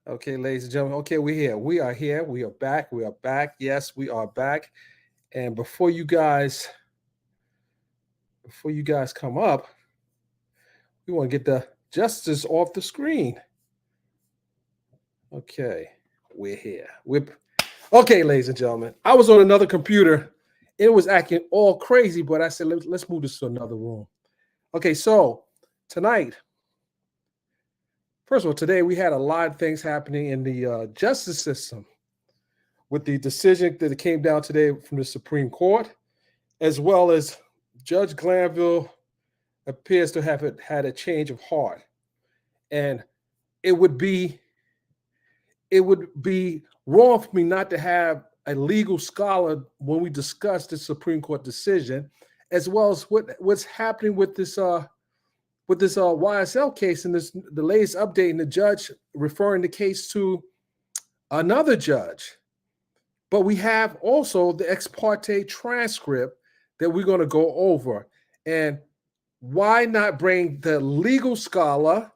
Okay, ladies and gentlemen. Okay, we're here. We are here. We are back. We are back. Yes, we are back. And before you guys come up, we want to get the justice off the screen. Okay, we're here. Okay, ladies and gentlemen. I was on another computer. It was acting all crazy, but I said, let's move this to another room. Okay, so tonight, first of all, today we had a lot of things happening in the justice system with the decision that came down today from the Supreme Court, as well as Judge Glanville appears to have had a change of heart. And it would be wrong for me not to have a legal scholar when we discuss the Supreme Court decision, as well as what's happening with this YSL case and the latest update, and the judge referring the case to another judge. But we have also the Exparte transcript that we're going to go over. And why not bring the legal scholar,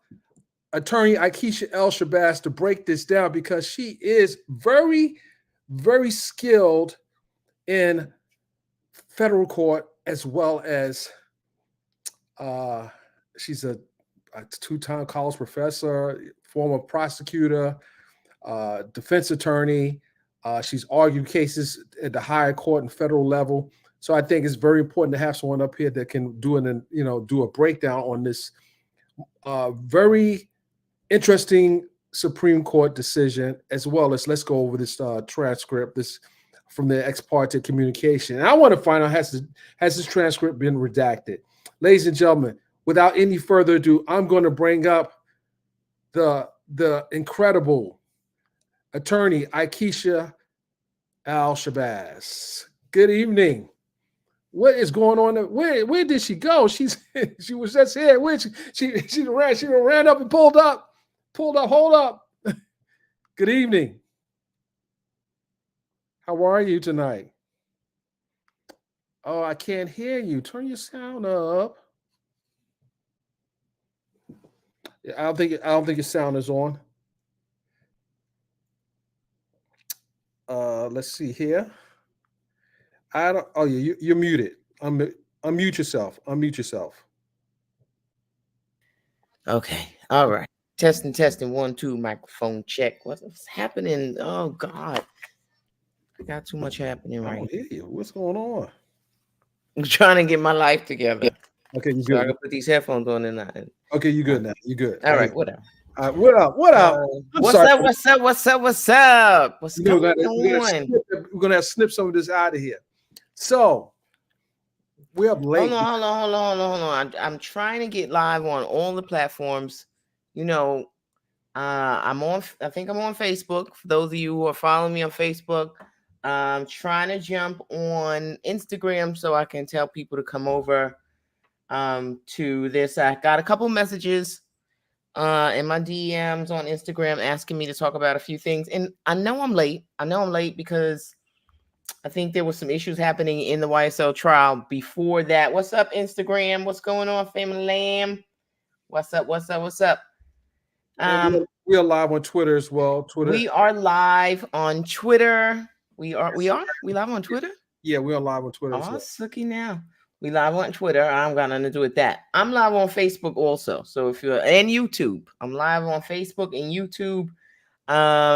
attorney Ikiesha Al-Shabazz, to break this down, because she is very, very skilled in federal court, as well as she's a two-time college professor, former prosecutor, defense attorney. She's argued cases at the higher court and federal level. So I think it's very important to have someone up here that can do a breakdown on this very interesting Supreme Court decision, as well as let's go over this transcript, this from the ex parte communication. And I want to find out, has this transcript been redacted? Ladies and gentlemen, without any further ado, I'm going to bring up the incredible attorney Ikiesha Al-Shabazz. Good evening. What is going on? Where did she go? She was just here. Where she ran up and pulled up. Hold up. Good evening. How are you tonight? Oh, I can't hear you. Turn your sound up. I don't think your sound is on. Let's see here. I don't. Oh yeah, you're muted. Unmute yourself. Unmute yourself. Okay. All right. Testing. 1, 2. Microphone check. What's happening? Oh God, I got too much happening right now. I don't hear you. What's going on? I'm trying to get my life together. Okay, you so good. I can put these headphones on and Okay, you good now. You good. All right. Whatever. What up? What's up? What's going on? We're gonna have to snip some of this out of here. So we're up late. Hold on. I'm trying to get live on all the platforms. You know, I think I'm on Facebook. For those of you who are following me on Facebook, I'm trying to jump on Instagram so I can tell people to come over to this. I got a couple messages in my DMs on Instagram asking me to talk about a few things. And I know I'm late. Because I think there was some issues happening in the YSL trial before that. What's up, Instagram? What's going on, family lamb? What's up? We are live on Twitter as well. We are live on Twitter. We live on Twitter? Yeah, we are live on Twitter. Oh, it's looking now. We live on Twitter. I'm got nothing to do with that. I'm live on Facebook also. So and YouTube. I'm live on Facebook and YouTube.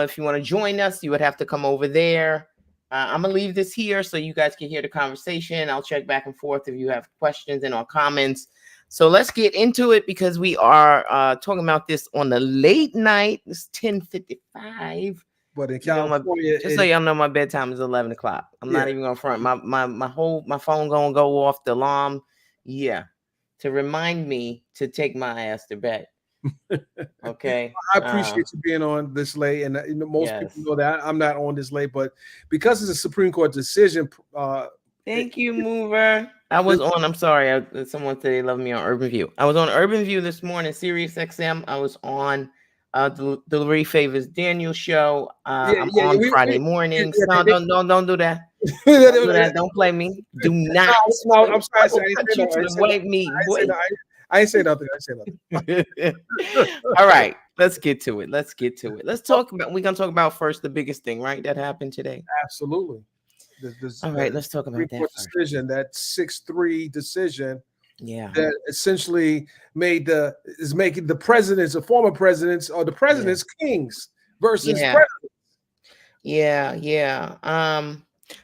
If you want to join us, you would have to come over there. I'm gonna leave this here so you guys can hear the conversation. I'll check back and forth if you have questions and or comments. So let's get into it, because we are talking about this on the late night. It's 10:55. But in California, just so y'all know, my bedtime is 11 o'clock. I'm not even gonna front. My phone gonna go off the alarm. Yeah, to remind me to take my ass to bed. Okay. I appreciate you being on this late, and most people know that I'm not on this late, but because it's a Supreme Court decision. Thank you, Mover. I was on. I'm sorry. Someone said they love me on Urban View. I was on Urban View this morning, Sirius XM. I was on the Larry Favors Daniel show. I'm on Friday mornings. No, don't do that. Don't play me. Do not. No, I'm sorry. I ain't say nothing. I ain't say nothing. All right. Let's get to it. Let's get to it. Let's talk about. We're gonna talk about first the biggest thing, right? That happened today. Absolutely. This All right, let's talk about Supreme that Court first. decision, that 6-3 decision Yeah. that essentially is making the presidents or former presidents or the presidents kings versus Yeah. presidents. Yeah.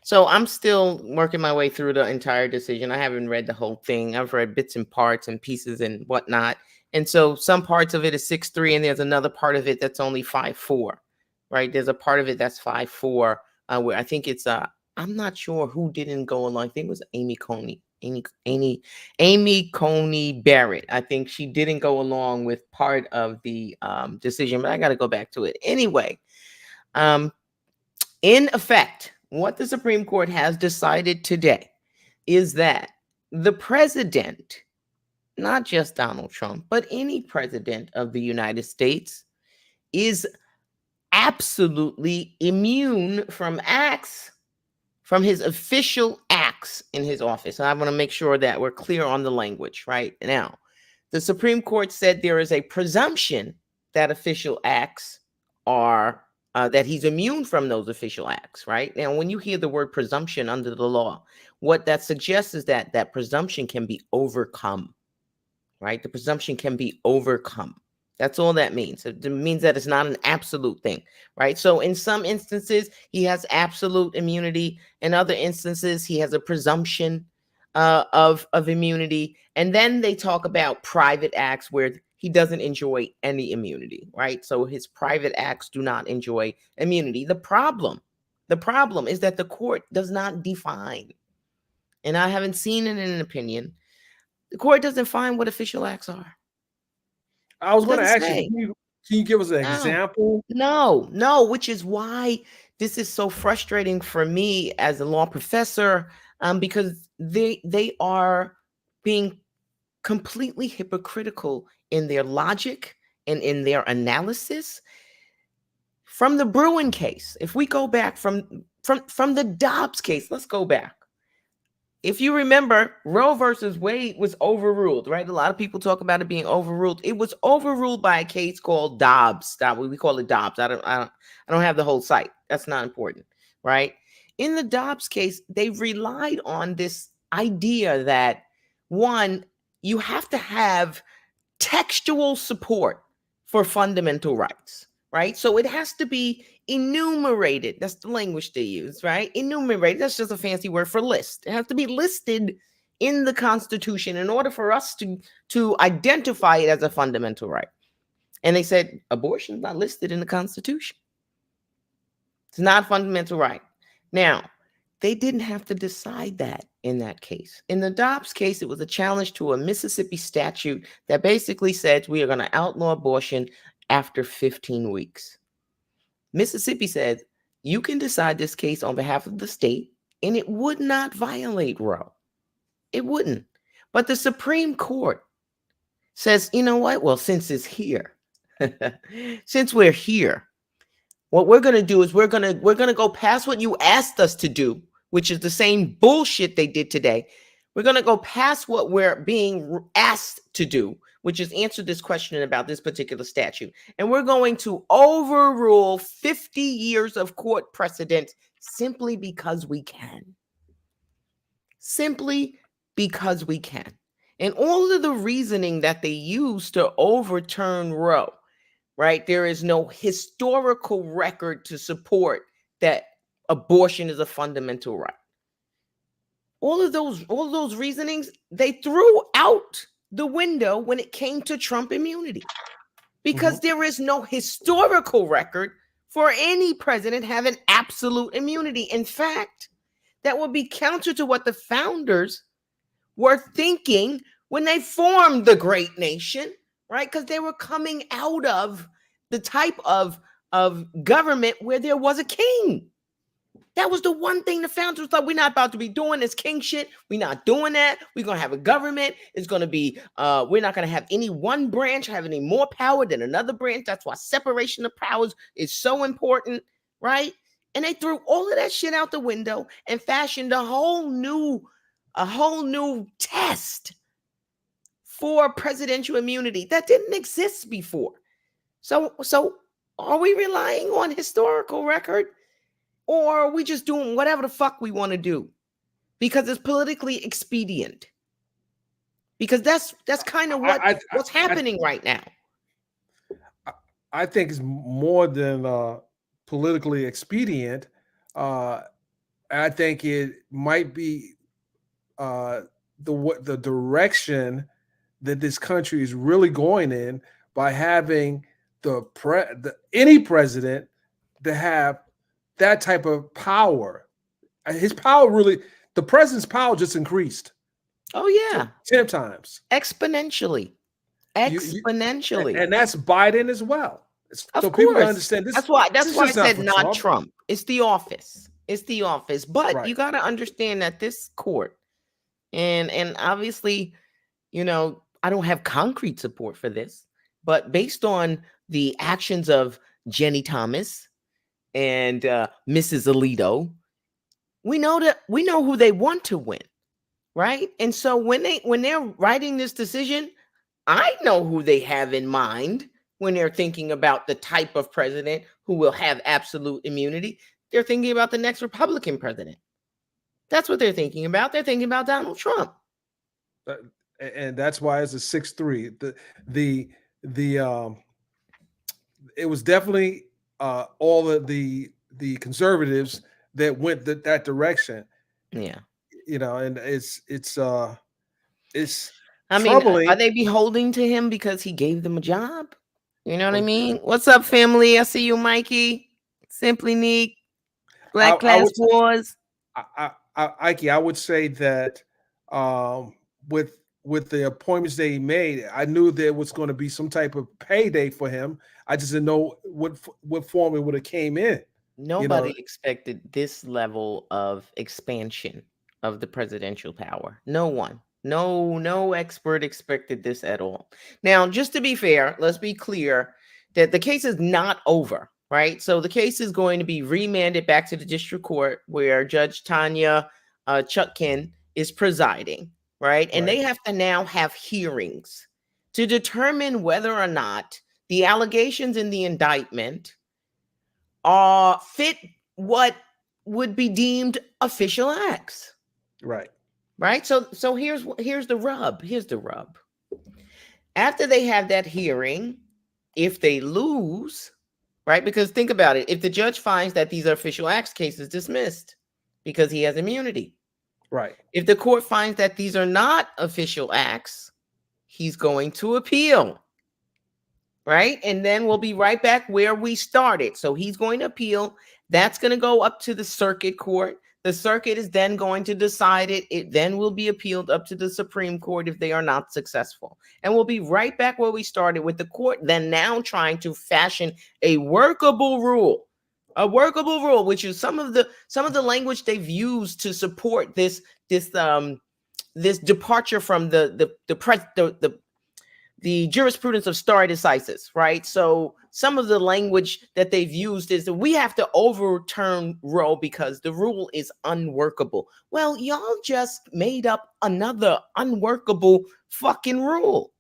So I'm still working my way through the entire decision. I haven't read the whole thing. I've read bits and parts and pieces and whatnot. And so some parts of it is 6-3, and there's another part of it that's only 5-4. Right? There's a part of it that's 5-4, where I think it's I'm not sure who didn't go along. I think it was Amy Coney. Amy Coney Barrett. I think she didn't go along with part of the decision, but I got to go back to it anyway. In effect, what the Supreme Court has decided today is that the president, not just Donald Trump, but any president of the United States, is absolutely immune from his official acts in his office. And I want to make sure that we're clear on the language right now. The Supreme Court said there is a presumption that official acts are that he's immune from those official acts, right? Now, when you hear the word presumption under the law, what that suggests is that that presumption can be overcome, right? The presumption can be overcome. That's all that means. It means that it's not an absolute thing, right? So in some instances, he has absolute immunity. In other instances, he has a presumption of immunity. And then they talk about private acts where he doesn't enjoy any immunity, right? So his private acts do not enjoy immunity. The problem is that the court does not define, and I haven't seen it in an opinion, the court doesn't define what official acts are. I was going to Doesn't ask say. you, can you give us an example? No, which is why this is so frustrating for me as a law professor, because they are being completely hypocritical in their logic and in their analysis. From the Bruin case, if we go back from the Dobbs case, let's go back. If you remember, Roe versus Wade was overruled, right? A lot of people talk about it being overruled. It was overruled by a case called Dobbs. We call it Dobbs. I don't have the whole site. That's not important, right? In the Dobbs case, they relied on this idea that, one, you have to have textual support for fundamental rights, right? So it has to be enumerated. That's the language they use, right? Enumerated. That's just a fancy word for list. It has to be listed in the Constitution in order for us to identify it as a fundamental right. And they said abortion is not listed in the Constitution. It's not a fundamental right. Now, they didn't have to decide that in that case. In the Dobbs case, it was a challenge to a Mississippi statute that basically said we are going to outlaw abortion after 15 weeks. Mississippi said, you can decide this case on behalf of the state, and it would not violate Roe. It wouldn't. But the Supreme Court says, you know what? Well, since it's here, since we're here, what we're going to do is we're going to go past what you asked us to do, which is the same bullshit they did today. We're going to go past what we're being asked to do, which is answer this question about this particular statute. And we're going to overrule 50 years of court precedent simply because we can. Simply because we can. And all of the reasoning that they use to overturn Roe, right? There is no historical record to support that abortion is a fundamental right. All of those reasonings, they threw out the window when it came to Trump immunity, because there is no historical record for any president having absolute immunity. In fact, that would be counter to what the founders were thinking when they formed the great nation, right? Because they were coming out of the type of government where there was a king. That was the one thing the founders thought, we're not about to be doing this king shit. We're not doing that. We're going to have a government. It's going to be, we're not going to have any one branch have any more power than another branch. That's why separation of powers is so important, right? And they threw all of that shit out the window and fashioned a whole new test for presidential immunity that didn't exist before. So are we relying on historical record, or are we just doing whatever the fuck we want to do because it's politically expedient? Because that's kind of what's happening right now. I think it's more than politically expedient. I think it might be the direction that this country is really going in by having any president to have that type of power. His power the president's power just increased. Oh yeah, 10 times exponentially. And that's Biden as well. Of so course. People understand this. That's why I said not Trump. Trump. It's the office. But Right. You got to understand that this court, and obviously, I don't have concrete support for this, but based on the actions of Jenny Thomas and Mrs. Alito, we know who they want to win, right? And so when they're writing this decision, I know who they have in mind when they're thinking about the type of president who will have absolute immunity. They're thinking about the next Republican president. That's what they're thinking about. They're thinking about Donald Trump. And that's why it's a 6-3. It was definitely all of the conservatives that went that direction. Yeah. And it's I troubling. mean, are they beholding to him because he gave them a job? You know what I mean? What's up, family? I see you, Mikey. Simply Neek. Black Class Wars. Ike, I would say that with the appointments they made, I knew there was going to be some type of payday for him. I just didn't know what form it would have came in. Nobody expected this level of expansion of the presidential power. No one. No expert expected this at all. Now, just to be fair, let's be clear that the case is not over, right? So the case is going to be remanded back to the district court where Judge Tanya Chutkin is presiding, right? And they have to now have hearings to determine whether or not the allegations in the indictment fit what would be deemed official acts. Right. So here's the rub. Here's the rub. After they have that hearing, if they lose, right? Because think about it. If the judge finds that these are official acts, case is dismissed because he has immunity. Right. If the court finds that these are not official acts, he's going to appeal. Right. And then we'll be right back where we started. So he's going to appeal. That's going to go up to the circuit court. The circuit is then going to decide it. It then will be appealed up to the Supreme Court if they are not successful. And we'll be right back where we started with the court then now trying to fashion a workable rule, which is some of the language they've used to support this departure from the jurisprudence of stare decisis, right? So some of the language that they've used is that we have to overturn Roe because the rule is unworkable. Well, y'all just made up another unworkable fucking rule.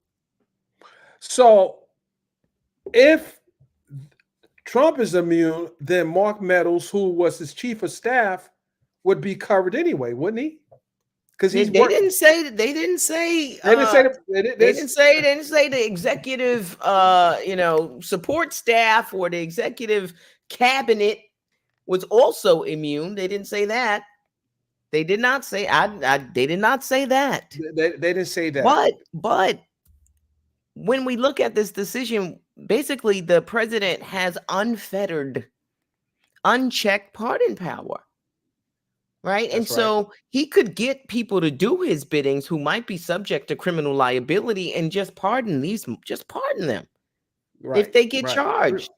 So if Trump is immune, then Mark Meadows, who was his chief of staff, would be covered anyway, wouldn't he? Because they didn't say the executive support staff or the executive cabinet was also immune. They didn't say that. They did not say they did not say that. They didn't say that. But when we look at this decision, basically the president has unfettered, unchecked pardon power. Right. And so he could get people to do his biddings who might be subject to criminal liability and just pardon them. If they get charged,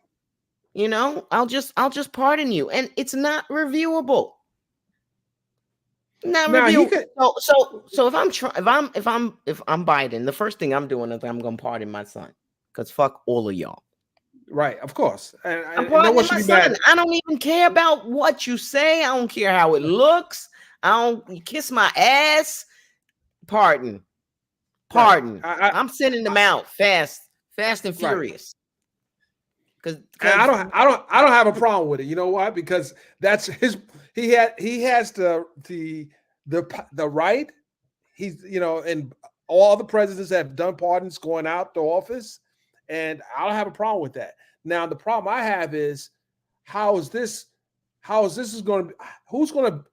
I'll just pardon you. And it's not reviewable. Not reviewable. So if I'm Biden, the first thing I'm doing is I'm going to pardon my son because fuck all of y'all. Right, of course. I'm pardoning my son. I don't even care about what you say. I don't care how it looks. You kiss my ass. Pardon. I'm sending them out fast and furious. Because I don't have a problem with it. You know why? Because that's his. He has the right. He's and all the presidents have done pardons going out the office, and I don't have a problem with that. Now the problem I have is how is this is going to be? Who's going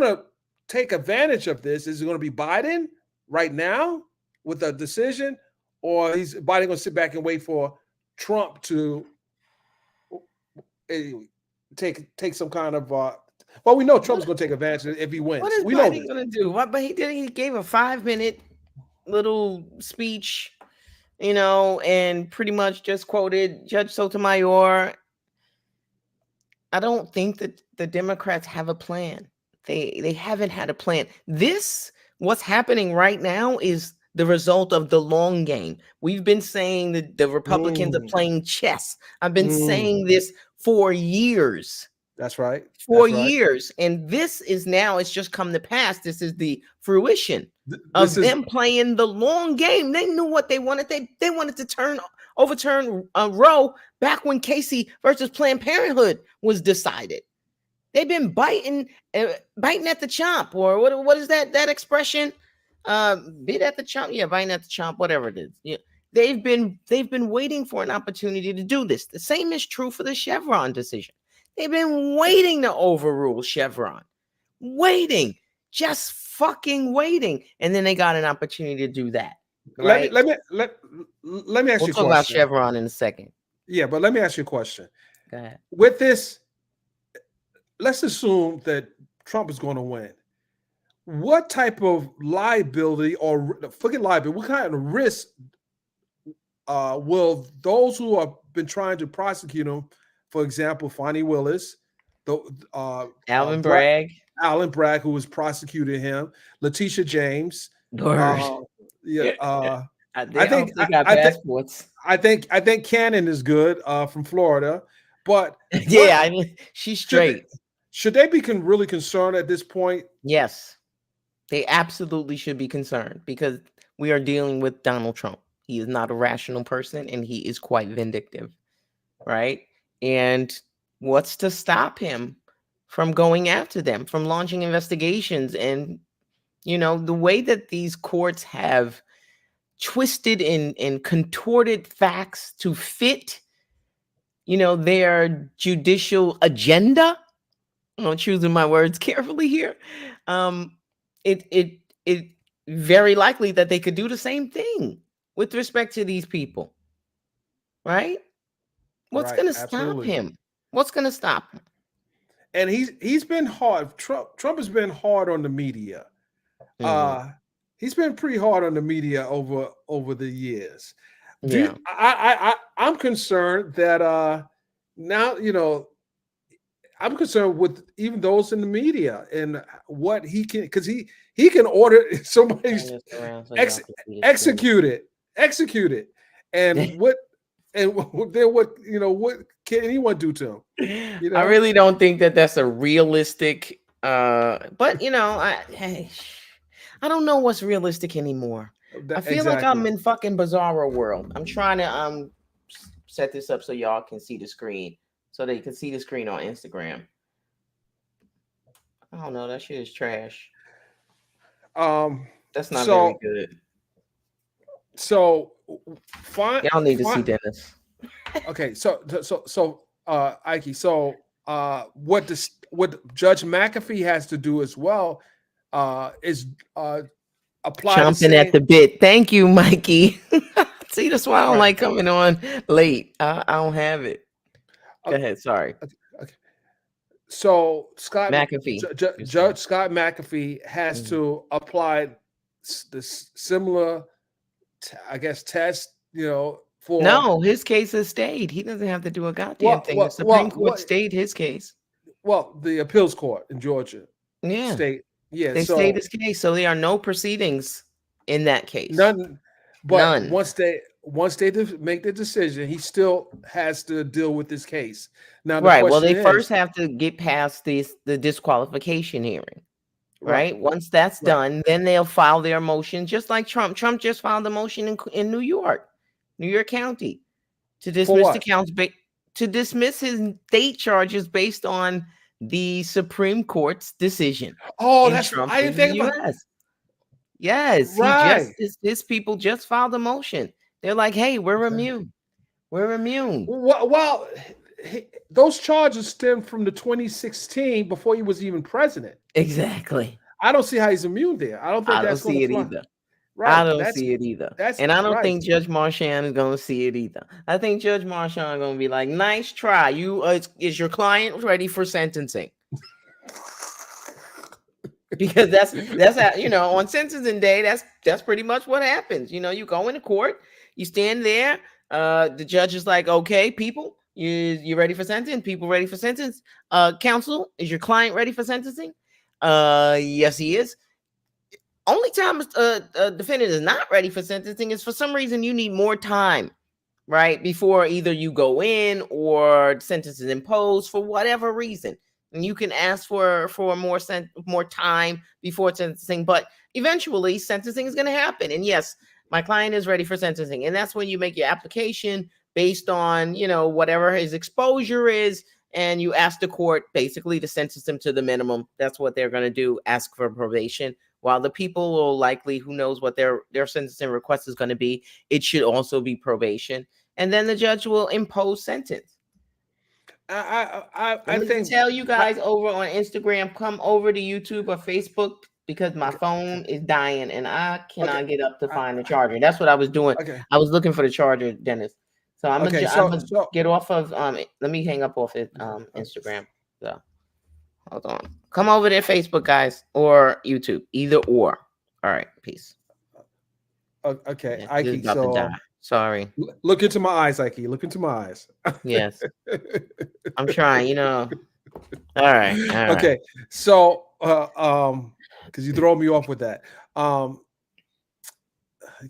to take advantage of this? Is it going to be Biden right now with a decision, or is Biden going to sit back and wait for Trump to take some kind of well, we know Trump's going to take advantage of it if he wins. What is Biden going to do? But he gave a 5-minute little speech, and pretty much just quoted Judge Sotomayor. I don't think that the Democrats have a plan. They haven't had a plan. What's happening right now is the result of the long game. We've been saying that the Republicans are playing chess. I've been saying this for years. That's right. For years. And this is now, it's just come to pass. This is the fruition of them playing the long game. They knew what they wanted. They wanted to overturn Roe back when Casey versus Planned Parenthood was decided. They've been biting at the chomp, or what is that expression? Bit at the chomp, yeah, biting at the chomp, whatever it is. Yeah, they've been waiting for an opportunity to do this. The same is true for the Chevron decision. They've been waiting to overrule Chevron, just fucking waiting, and then they got an opportunity to do that. Right? Let me ask you a question. We'll talk about Chevron in a second. Yeah, but let me ask you a question. Go ahead. With this, let's assume that Trump is going to win. What type of liability, or forget liability, what kind of risk will those who have been trying to prosecute him, for example, Fonnie Willis, Alvin Bragg, who was prosecuting him, Letitia James, I think Cannon is good from Florida, but she's straight. Should they be really concerned at this point? Yes, they absolutely should be concerned, because we are dealing with Donald Trump. He is not a rational person, and he is quite vindictive, right? And what's to stop him from going after them, from launching investigations? And, the way that these courts have twisted and contorted facts to fit, their judicial agenda. I'm choosing my words carefully here. It very likely that they could do the same thing with respect to these people, right? What's going to stop him? What's going to stop him? And he's been hard. Trump has been hard on the media. He's been pretty hard on the media over the years. I'm concerned that now, I'm concerned with even those in the media and what he can, because he can order somebody execute it, and what can anyone do to him? I really don't think that that's a realistic. But I don't know what's realistic anymore. I feel like I'm in fucking bizarro world. I'm trying to set this up so y'all can see the screen, so they can see the screen on Instagram. I don't know. That shit is trash. That's not very good. So fine. Y'all need to see Dennis. Okay, so Ike, so what Judge McAfee has to do as well is apply chomping at the bit. Thank you, Mikey. See, that's why I don't like coming on late. I don't have it. Go ahead. Sorry. Okay. So Scott McAfee, Judge Scott McAfee has to apply the similar, I guess, test. For no, his case has stayed. He doesn't have to do a goddamn thing. The Supreme Court stayed his case. Well, the appeals court in Georgia, they stayed his case, so there are no proceedings in that case. None. But none. Once they make the decision, he still has to deal with this case. Now, well, they first have to get past the disqualification hearing. Right. Once that's done, then they'll file their motion, just like Trump. Trump just filed a motion in New York County, to dismiss the counts to dismiss his state charges based on the Supreme Court's decision Oh, in that's Trump I didn't v. think about. U.S. Yes, Right. his people just filed a motion. They're like, hey, we're immune. We're immune. Well, those charges stem from the 2016 before he was even president. Exactly. I don't see how he's immune there. I don't think I don't that's going see to it fly. either. Right. I don't see it either. That's And I don't right. think Judge Marchand is going to see it either. I think Judge Marchand is going to be like, nice try. Is your client ready for sentencing? Because that's how, you know, on sentencing day, that's pretty much what happens. You know, you go into court, you stand there, the judge is like, okay, people, you ready for sentencing? People ready for sentence? Counsel, is your client ready for sentencing? Yes, he is. Only time a defendant is not ready for sentencing is for some reason you need more time, right? Before either you go in or sentence is imposed for whatever reason. And you can ask for more time before sentencing, but eventually sentencing is going to happen. And yes, my client is ready for sentencing. And that's when you make your application based on, you know, whatever his exposure is. And you ask the court basically to sentence him to the minimum. That's what they're going to do, ask for probation. While the people will likely, who knows what their sentencing request is going to be, it should also be probation. And then the judge will impose sentence. I Let me think tell you guys over on Instagram, come over to YouTube or Facebook because my phone is dying and I cannot get up to find the charger. That's what I was doing. Okay. I was looking for the charger, Dennis. So I'm gonna get off of let me hang up off it Instagram. So hold on. Come over there, Facebook guys, or YouTube. Either or. All right, peace. Okay, Yeah, Ike, so sorry. Look into my eyes, Ike. Look into my eyes. Yes. I'm trying, you know. All right. Okay. So because you throw me off with that. You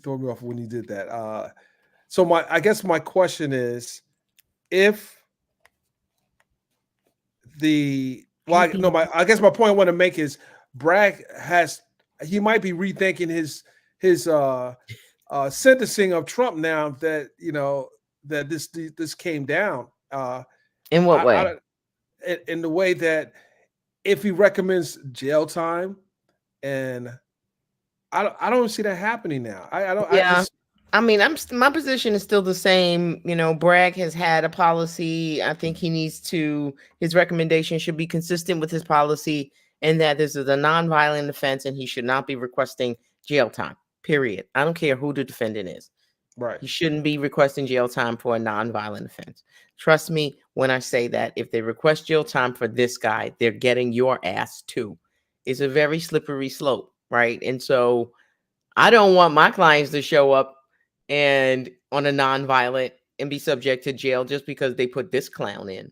throw me off when you did that. So I guess my question is, if I guess my point I want to make is Bragg he might be rethinking his sentencing of Trump now that, you know, that this came down. In what way? In the way that if he recommends jail time, and I don't see that happening now. My position is still the same. You know, Bragg has had a policy. I think his recommendation should be consistent with his policy, and that this is a nonviolent offense and he should not be requesting jail time, period. I don't care who the defendant is. Right. He shouldn't be requesting jail time for a nonviolent offense. Trust me when I say that if they request jail time for this guy, they're getting your ass too. It's a very slippery slope, right? And so I don't want my clients to show up and on a nonviolent and be subject to jail just because they put this clown in.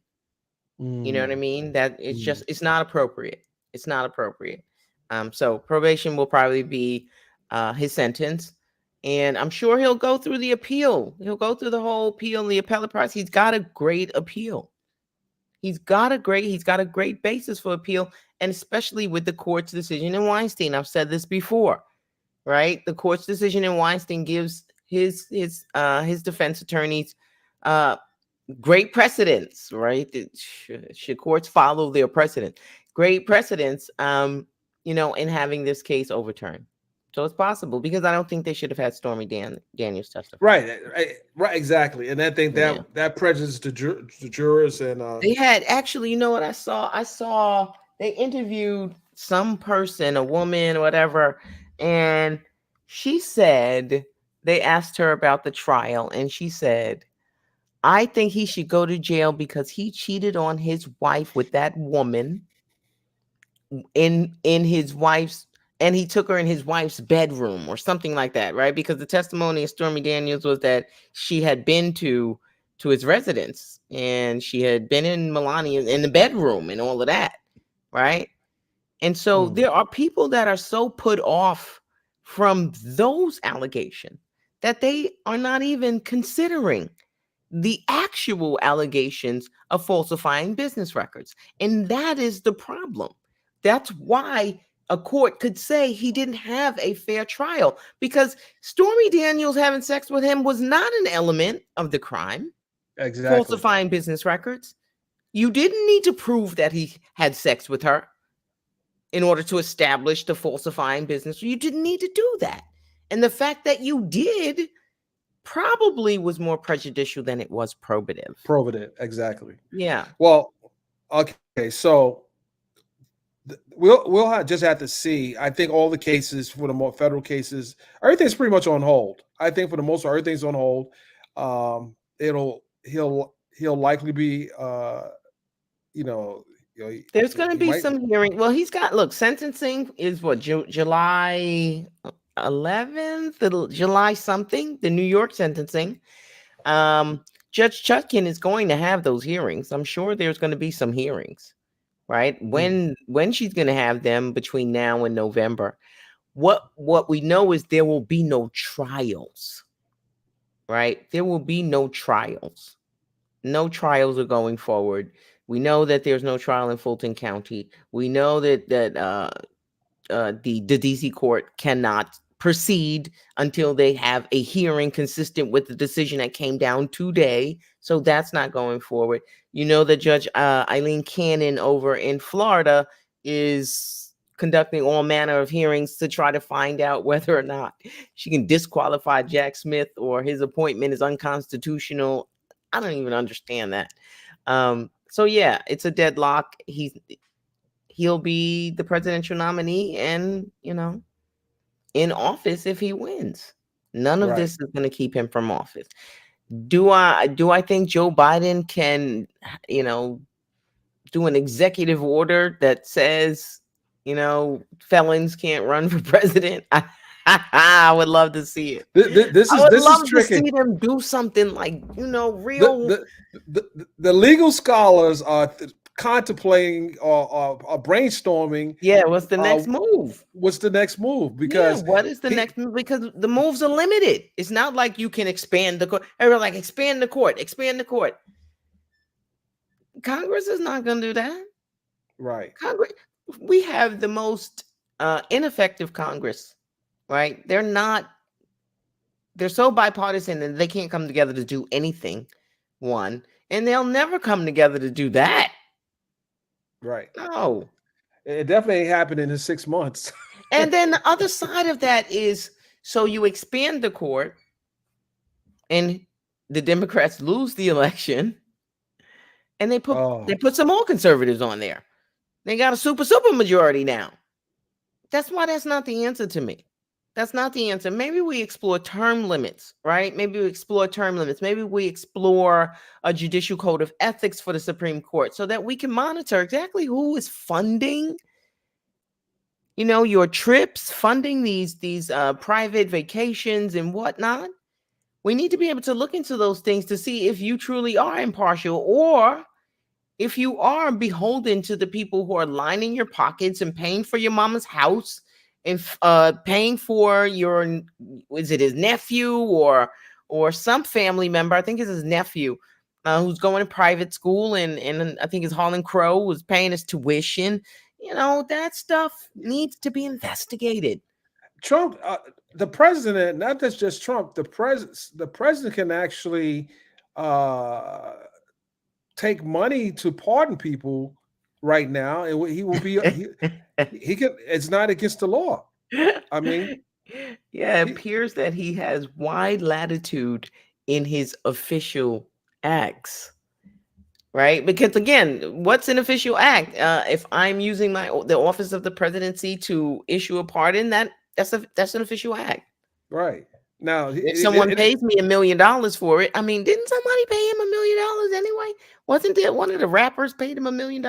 You know what I mean? That it's not appropriate. It's not appropriate. So probation will probably be his sentence. And I'm sure he'll go through the appeal. He'll go through the whole appeal and the appellate process. He's got a great appeal. He's got a great basis for appeal, and especially with the court's decision in Weinstein. I've said this before, right? The court's decision in Weinstein gives his defense attorneys great precedents, right? Should courts follow their precedent? Great precedents, you know, in having this case overturned. So it's possible, because I don't think they should have had Stormy Daniels testify. Right, exactly. And I think that prejudiced the jurors. And they had actually, you know what I saw they interviewed some person, a woman, whatever, and she said, they asked her about the trial, and she said, I think he should go to jail because he cheated on his wife with that woman in his wife's, and he took her in his wife's bedroom or something like that, right? Because the testimony of Stormy Daniels was that she had been to his residence and she had been in Melania in the bedroom and all of that, right? And so there are people that are so put off from those allegations that they are not even considering the actual allegations of falsifying business records. And that is the problem. That's why a court could say he didn't have a fair trial, because Stormy Daniels having sex with him was not an element of the crime. Exactly. falsifying business records. You didn't need to prove that he had sex with her in order to establish the falsifying business. You didn't need to do that. And the fact that you did probably was more prejudicial than it was probative. Probative. Exactly. Yeah. Well, okay. So we'll just have to see. I think all the cases for the more federal cases, everything's pretty much on hold. I think for the most part, everything's on hold. He'll likely be There's going to he be might. some hearing. Well, he's got, look, sentencing is what, July 11th, July something, the New York sentencing. Judge Chutkin is going to have those hearings. I'm sure there's going to be some hearings, right? When she's going to have them between now and November. What we know is there will be no trials, right? There will be no trials. No trials are going forward. We know that there's no trial in Fulton County. We know that the DC court cannot proceed until they have a hearing consistent with the decision that came down today. So that's not going forward. You know that Judge Eileen Cannon over in Florida is conducting all manner of hearings to try to find out whether or not she can disqualify Jack Smith or his appointment is unconstitutional. I don't even understand that. So yeah, it's a deadlock. He'll be the presidential nominee and, in office if he wins. None of this is going to keep him from office. Do I think Joe Biden can, do an executive order that says, felons can't run for president? I would love to see it. This is tricky. To see them do something like, real. The legal scholars are contemplating or brainstorming. Yeah, what's the next move? What's the next move? Because what is the next move? Because the moves are limited. It's not like you can expand the court. Everyone's like, expand the court. Congress is not going to do that. Right. Congress. We have the most ineffective Congress. Right? They're so bipartisan and they can't come together to do anything. One, and they'll never come together to do that. Right. No. It definitely happened in 6 months. And then the other side of that is, so you expand the court and the Democrats lose the election and they put some more conservatives on there. They got a super majority now. That's why that's not the answer to me. That's not the answer. Maybe we explore term limits, right? Maybe we explore a judicial code of ethics for the Supreme Court so that we can monitor exactly who is funding, your trips, funding these private vacations and whatnot. We need to be able to look into those things to see if you truly are impartial or if you are beholden to the people who are lining your pockets and paying for your mama's house and paying for is it his nephew or some family member? I think it's his nephew who's going to private school and I think it's Harlan Crow was paying his tuition. That stuff needs to be investigated. Trump, the president, not just Trump, the president can actually take money to pardon people right now, and he will be he can. It's not against the law. I mean, yeah, it appears that he has wide latitude in his official acts, right? Because again, what's an official act? If I'm using the office of the presidency to issue a pardon, that's an official act, right? Now, if someone pays me $1 million for it, I mean, didn't somebody pay him $1 million anyway? Wasn't there one of the rappers paid him $1 million?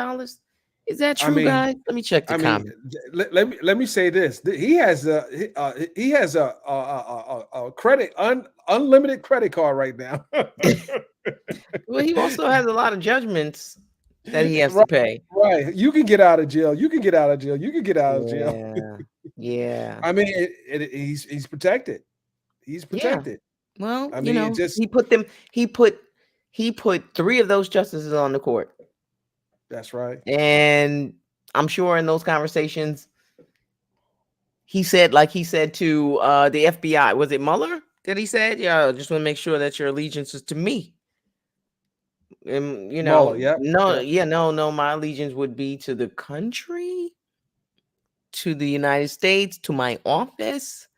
Is that true, guys? Let me check the comments. Let me say this: he has a unlimited credit card right now. Well, he also has a lot of judgments that he has to pay. Right, you can get out of jail. You can get out of jail. Yeah. I mean, he's protected. He's protected. Yeah. Well, I mean, he put 3 of those justices on the court. That's right. And I'm sure in those conversations, he said to the FBI, was it Mueller that he said, yeah, I just want to make sure that your allegiance is to me. You Mueller, know, yeah, no, yeah. yeah, no, my allegiance would be to the country, to the United States, to my office.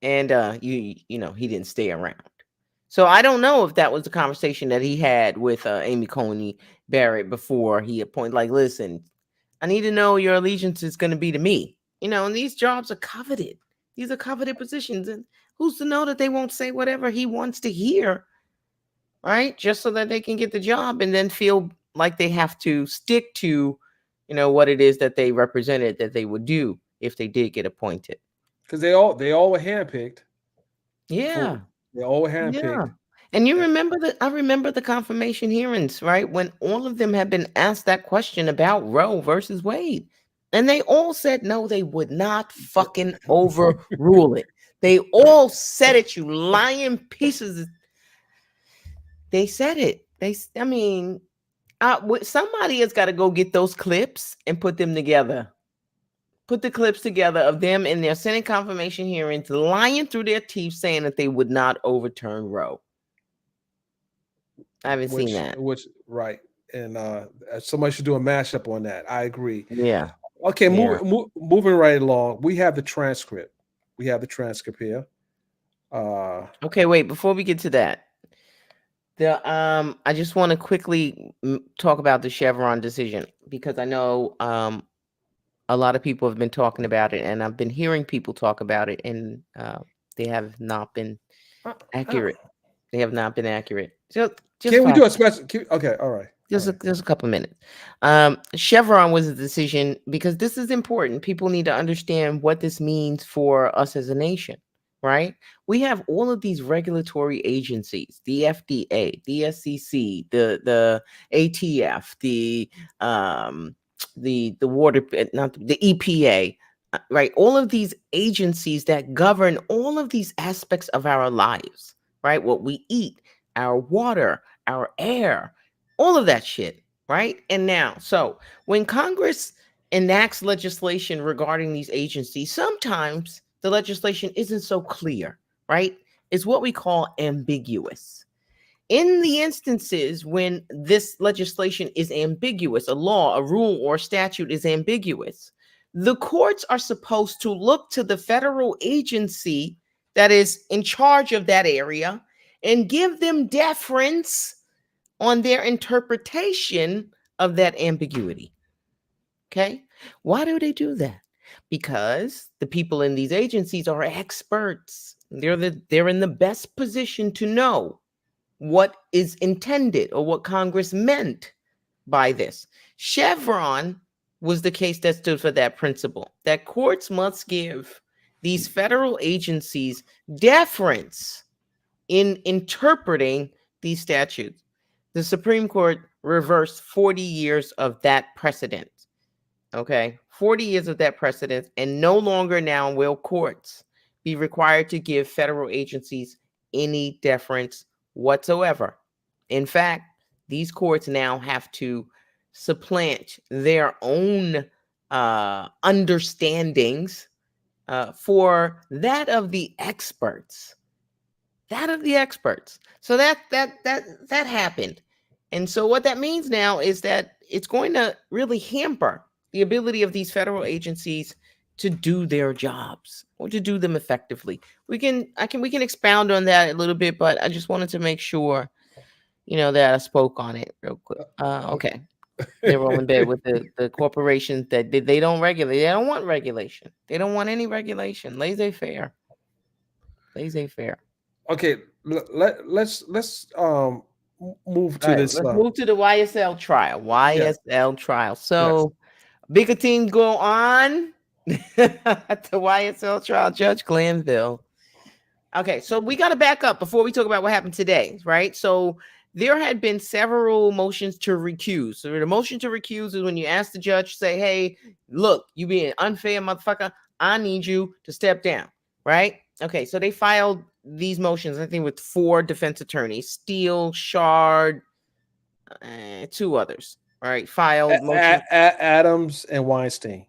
And you know, he didn't stay around. So I don't know if that was the conversation that he had with Amy Coney Barrett before he appointed. Like, listen, I need to know your allegiance is going to be to me. You know, and these jobs are coveted. These are coveted positions, and who's to know that they won't say whatever he wants to hear, right? Just so that they can get the job and then feel like they have to stick to, you know, what it is that they represented that they would do if they did get appointed. Because they all were handpicked. For Yeah. they all were Yeah. handpicked. And you Eh, remember I remember the confirmation hearings, right? When all of them had been asked that question about Roe versus Wade. And they all said no, they would not fucking overrule it. They all said it, you lying pieces. They said it. I mean, somebody has got to go get those clips and put them together. Put the clips together of them in their Senate confirmation hearings lying through their teeth saying that they would not overturn Roe. I haven't seen that. which right. And somebody should do a mashup on that. I agree. Yeah. Okay, Yeah. moving right along. We have the transcript. We have the transcript here. Okay, wait, before we get to that, I just want to quickly talk about the Chevron decision because I know a lot of people have been talking about it, and I've been hearing people talk about it, and they have not been uh, uh, accurate. They have not been accurate. So just can we five, do a special? Okay, all right. just a couple minutes. Chevron was a decision because this is important. People need to understand what this means for us as a nation, right? We have all of these regulatory agencies: the FDA, the SEC, the ATF, the water, not the EPA, right? All of these agencies that govern all of these aspects of our lives, right? What we eat, our water, our air, all of that shit, right? And now, so when Congress enacts legislation regarding these agencies, sometimes the legislation isn't so clear, right? It's what we call ambiguous. In the instances when this legislation is ambiguous, a law, a rule, or statute is ambiguous, the courts are supposed to look to the federal agency that is in charge of that area and give them deference on their interpretation of that ambiguity. Okay? Why do they do that? Because the people in these agencies are experts. They're in the best position to know what is intended or what Congress meant by this. Chevron was the case that stood for that principle that courts must give these federal agencies deference in interpreting these statutes. The Supreme Court reversed 40 years of that precedent. Okay, 40 years of that precedent, and no longer now will courts be required to give federal agencies any deference whatsoever. In fact, these courts now have to supplant their own understandings for that of the experts. That of the experts. So that happened. And so what that means now is that it's going to really hamper the ability of these federal agencies to do their jobs or to do them effectively. We can expound on that a little bit, but I just wanted to make sure, you know, that I spoke on it real quick. Okay. They're all in bed with the corporations that they don't regulate. They don't want regulation. They don't want any regulation. Laissez-faire. Laissez-faire. Okay, let's move All to right, this. let's move to the YSL trial. Yes, YSL trial. yes. So, bigger teams go on at the YSL trial. Judge Glanville. Okay, so we got to back up before we talk about what happened today, right? So, there had been several motions to recuse. So, the motion to recuse is when you ask the judge, say, hey, look, you being unfair, motherfucker. I need you to step down, right? Okay, so they filed these motions, I think, with 4 defense attorneys: Steele, Shard, 2 others, right? Filed motion. Adams and Weinstein.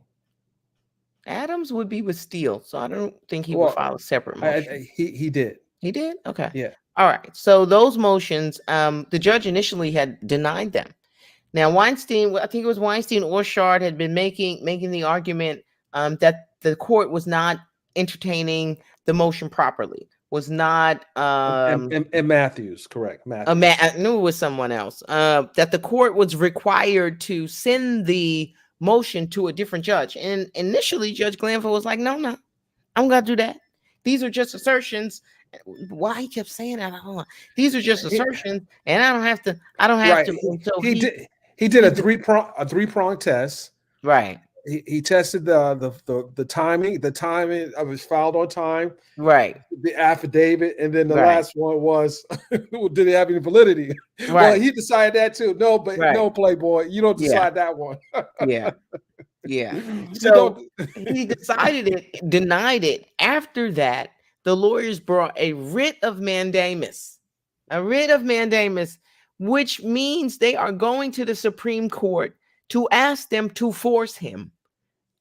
Adams would be with Steele, so I don't think he would Well, file a separate motion. he did. He did? Okay. Yeah. All right. So those motions, the judge initially had denied them. Now Weinstein, I think it was Weinstein or Shard, had been making the argument that the court was not entertaining the motion properly, was not And Matthews, correct? a Matthews. man. I knew it was someone else. That the court was required to send the motion to a different judge. And initially, Judge Glanville was like, "No, I'm gonna do that. These are just assertions." Why he kept saying that, I don't know. These are just assertions, and I don't have to. Right. And so He did a three-prong test. Right. He tested the timing of his filed on time, Right. the affidavit, and then the Right. last one was, did it have any validity? Right. Well, he decided that too. No, but Right. no, Playboy, you don't decide that one. Yeah. Yeah. You So don't- he decided it, denied it. After that, the lawyers brought a writ of mandamus. A writ of mandamus, which means they are going to the Supreme Court to ask them to force him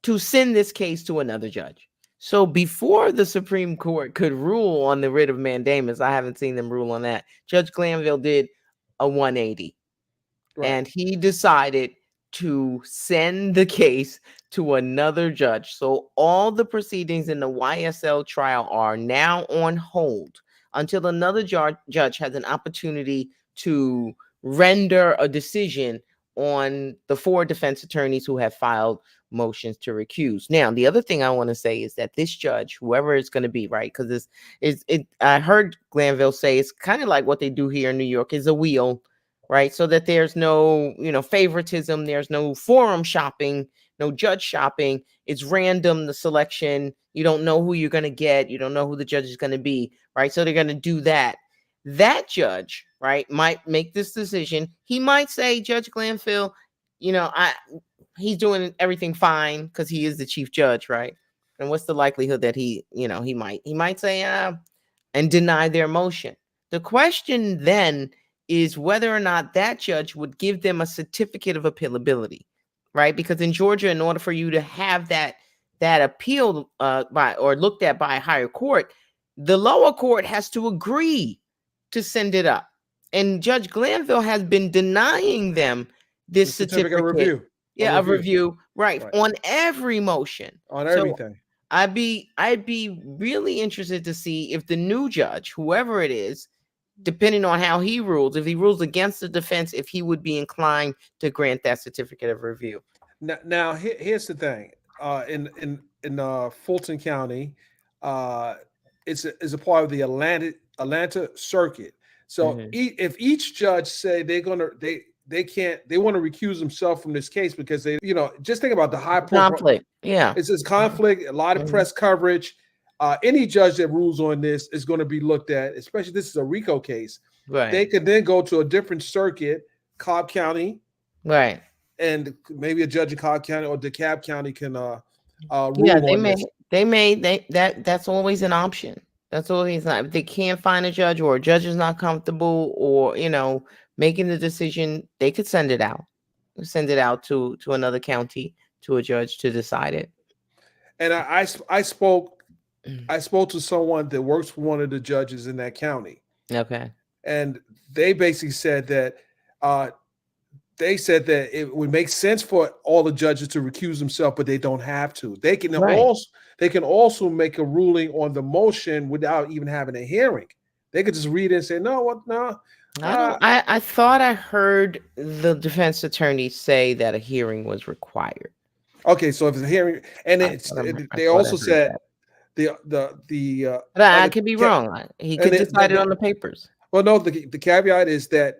to send this case to another judge. So before the Supreme Court could rule on the writ of mandamus, I haven't seen them rule on that. Judge Glanville did a 180. Right. And he decided to send the case to another judge. So all the proceedings in the YSL trial are now on hold until another judge has an opportunity to render a decision on the 4 defense attorneys who have filed motions to recuse. Now, the other thing I want to say is that this judge, whoever it's going to be, right? Because I heard Glanville say it's kind of like what they do here in New York is a wheel, right? So that there's no, favoritism, there's no forum shopping, no judge shopping. It's random, the selection. You don't know who you're going to get. You don't know who the judge is going to be, right? So they're going to do that. That judge, right, might make this decision. He might say, Judge Glanville, he's doing everything fine because he is the chief judge, right? And what's the likelihood that he might say, and deny their motion? The question then is whether or not that judge would give them a certificate of appealability, right? Because in Georgia, in order for you to have that appealed by or looked at by a higher court, the lower court has to agree to send it up. And Judge Glanville has been denying them this certificate of review. Yeah, of review, right, on every motion. On everything. I'd be really interested to see if the new judge, whoever it is, depending on how he rules, if he rules against the defense, if he would be inclined to grant that certificate of review. Now here's the thing. In Fulton County, it's a part of the Atlanta circuit. So if each judge say they want to recuse themselves from this case because they, just think about the high conflict. Yeah, it's this conflict, a lot of press coverage. Any judge that rules on this is going to be looked at, especially this is a RICO case. Right. They could then go to a different circuit, Cobb County. Right. And maybe a judge in Cobb County or DeKalb County can rule that's always an option. That's always not. If they can't find a judge or a judge is not comfortable or, making the decision, they could send it out to another county, to a judge to decide it. And I spoke to someone that works for one of the judges in that county. Okay. And they basically said that it would make sense for all the judges to recuse themselves, but they don't have to. They can also make a ruling on the motion without even having a hearing. They could just read it and say, no. I thought I heard the defense attorney say that a hearing was required. Okay, so if it's a hearing, and they also said I could be wrong. He could decide it on the papers. Well, no, the caveat is that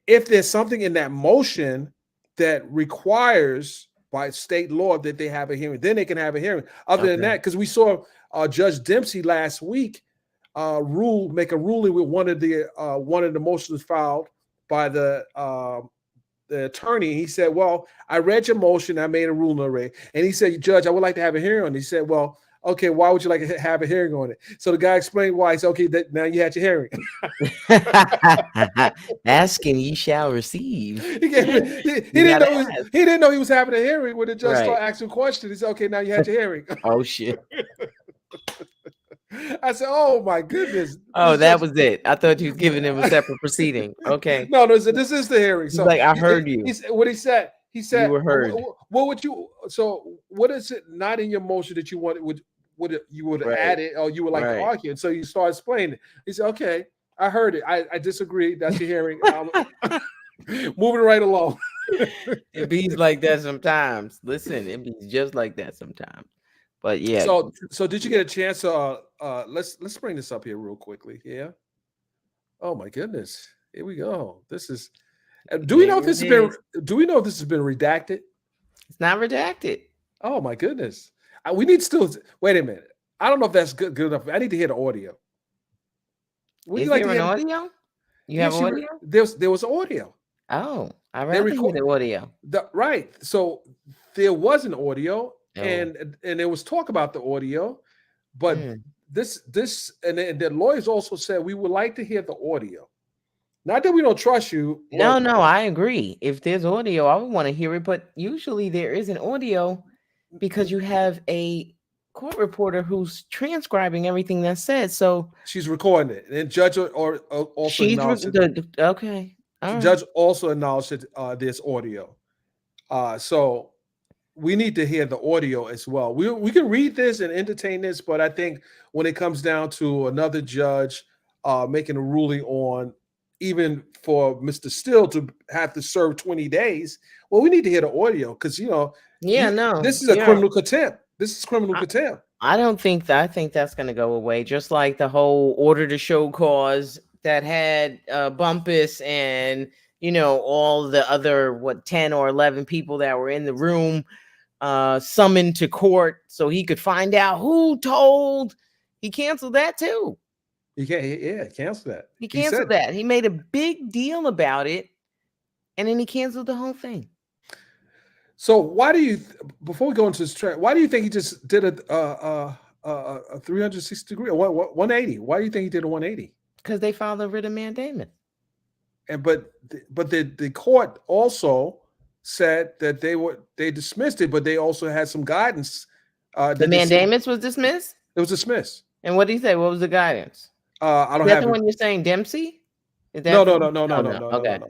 if there's something in that motion that requires by state law that they have a hearing, then they can have a hearing. Other than that, because we saw Judge Dempsey last week make a ruling with one of the motions filed by the attorney. He said, well, I read your motion, I made a ruling already. And he said, Judge, I would like to have a hearing on it. He said, well, okay, why would you like to have a hearing on it? So the guy explained why. He said, okay, now you had your hearing. Ask and ye shall receive. He didn't know he was having a hearing when the judge started asking questions. He said, okay, now you had your hearing. Oh, shit. I said, "Oh my goodness, Oh, this that judge." was it. I thought you was giving him a separate proceeding. Okay. No, no, this is the hearing. He's So like, I heard you. what he said. He You said, were heard. What would you? So, what is it not in your motion that you wanted? You would add Right. it, or you would like to Right. argue? And so you start explaining. He said, "Okay, I heard it. I disagree. That's the hearing. Moving right along." It be like that sometimes. Listen, it be just like that sometimes. But yeah. So did you get a chance to? Let's bring this up here real quickly. Yeah. Oh my goodness. Here we go. This is. Do we know if this has been? Do we know if this has been redacted? It's not redacted. Oh my goodness. We need still. Wait a minute. I don't know if that's good enough. I need to hear the audio. Would you like to hear an audio? You have audio? There was audio. Oh, I rather hear the audio. Right. So there was an audio, and there was talk about the audio, but this and the lawyers also said we would like to hear the audio. Not that we don't trust you. No, I agree. If there's audio, I would want to hear it, but usually there isn't audio because you have a court reporter who's transcribing everything that's said. So she's recording it, and judge also acknowledged okay. Judge also acknowledged that there's audio. So we need to hear the audio as well. We can read this and entertain this, but I think when it comes down to another judge making a ruling on even for Mr. Still to have to serve 20 days, well, we need to hear the audio because this is a criminal contempt. This is criminal contempt. I don't think that. I think that's going to go away, just like the whole order to show cause that had Bumpus and all the other 10 or 11 people that were in the room summoned to court so he could find out who told. He canceled that too. He canceled that. He canceled that. He made a big deal about it, and then he canceled the whole thing. So why do you, before we go into this track, why do you think he just did a 360 degree, 180? Why do you think he did a 180? Because they filed a writ of mandamus. And but the court also said that they dismissed it, but they also had some guidance. The mandamus was dismissed? It was dismissed. And what did he say? What was the guidance? I don't have the one you're saying Dempsey? No. Okay.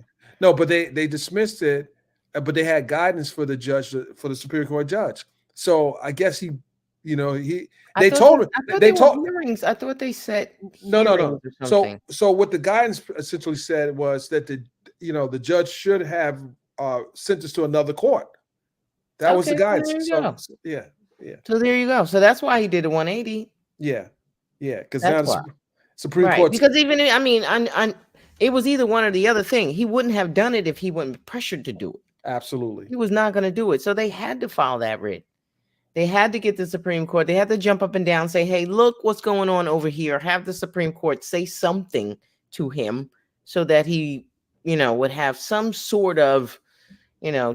No, but they dismissed it, but they had guidance for the judge, for the Superior Court judge. So I guess he told him hearings. I thought they said no. So what the guidance essentially said was that the judge should have sentenced to another court. That was the guidance. So there you go. So that's why he did a 180. Yeah, because now the Supreme Court. Court. Because even it was either one or the other thing. He wouldn't have done it if he wasn't pressured to do it. Absolutely, he was not going to do it. So they had to file that writ. They had to get the Supreme Court. They had to jump up and down, say, "Hey, look what's going on over here." Have the Supreme Court say something to him so that he, would have some sort of,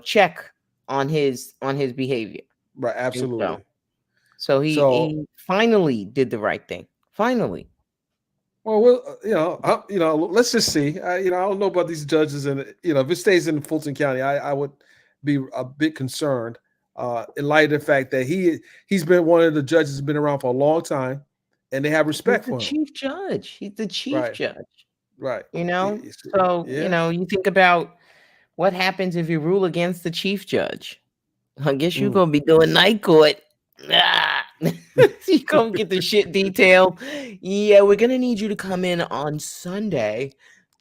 check on his behavior. Right. Absolutely. So he finally did the right thing. Finally. Well, let's just see. I don't know about these judges, and if it stays in Fulton County, I would be a bit concerned in light of the fact that he's been one of the judges who's been around for a long time, and they have respect for him. Chief judge. He's the chief judge. Right. So you think about what happens if you rule against the chief judge. I guess you're gonna be doing night court. You come get the shit detailed. Yeah, we're gonna need you to come in on Sunday.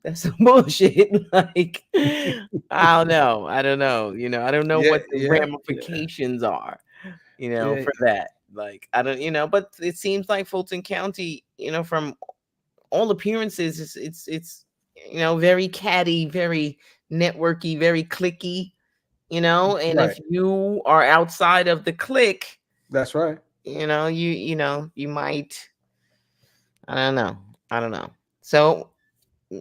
That's some bullshit. Like, I don't know. I don't know what the ramifications are, for that. Like, I don't, but it seems like Fulton County, from all appearances, it's very catty, very networky, very clicky, and if you are outside of the clique, that's right. You might. I don't know. So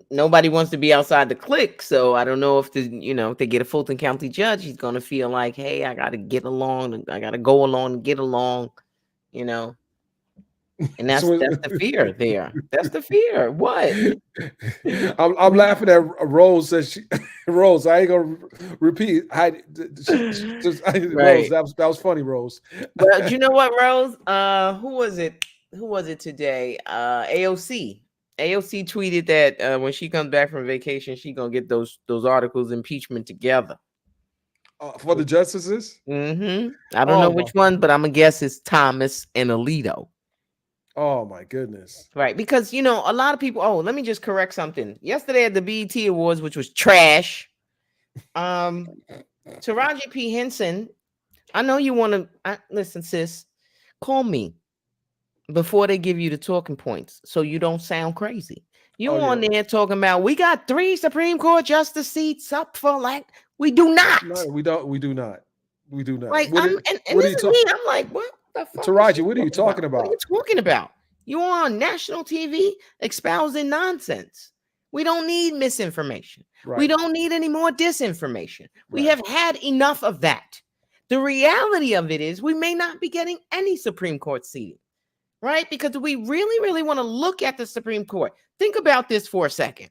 nobody wants to be outside the clique. So I don't know if if they get a Fulton County judge, he's gonna feel like, hey, I got to get along. I got to go along and get along. And that's the fear there. That's the fear. What? I'm laughing at Rose. Says Rose, I ain't gonna repeat. Rose, that was funny, Rose. But you know what, Rose? Who was it? who was it today? AOC. AOC tweeted that when she comes back from vacation, she gonna get those articles impeachment together. For the justices? I don't know which one, but I'm gonna guess it's Thomas and Alito. Oh my goodness! Right, because a lot of people. Oh, let me just correct something. Yesterday at the BET Awards, which was trash. Taraji P. Henson, I know you want to listen, sis. Call me before they give you the talking points, so you don't sound crazy. You on there talking about we got 3 Supreme Court justice seats up for we do not. No, we don't. We do not. We do not. Right, and this is me. I'm like, what the fuck? Taraji, what are you talking about? What are you talking about? You on national TV espousing nonsense. We don't need misinformation. Right. We don't need any more disinformation. Right. We have had enough of that. The reality of it is we may not be getting any Supreme Court seating, right? Because we really, really want to look at the Supreme Court. Think about this for a second.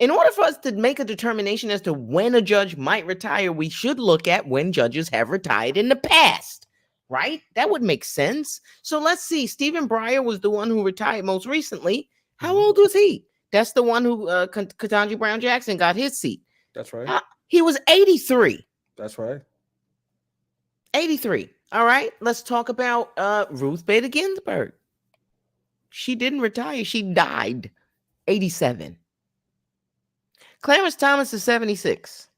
In order for us to make a determination as to when a judge might retire, we should look at when judges have retired in the past. Right? That would make sense. So let's see. Stephen Breyer was the one who retired most recently. How old was he? That's the one who Ketanji Brown Jackson got his seat. That's right. He was 83. That's right. 83. All right. Let's talk about Ruth Bader Ginsburg. She didn't retire. She died. 87. Clarence Thomas is 76.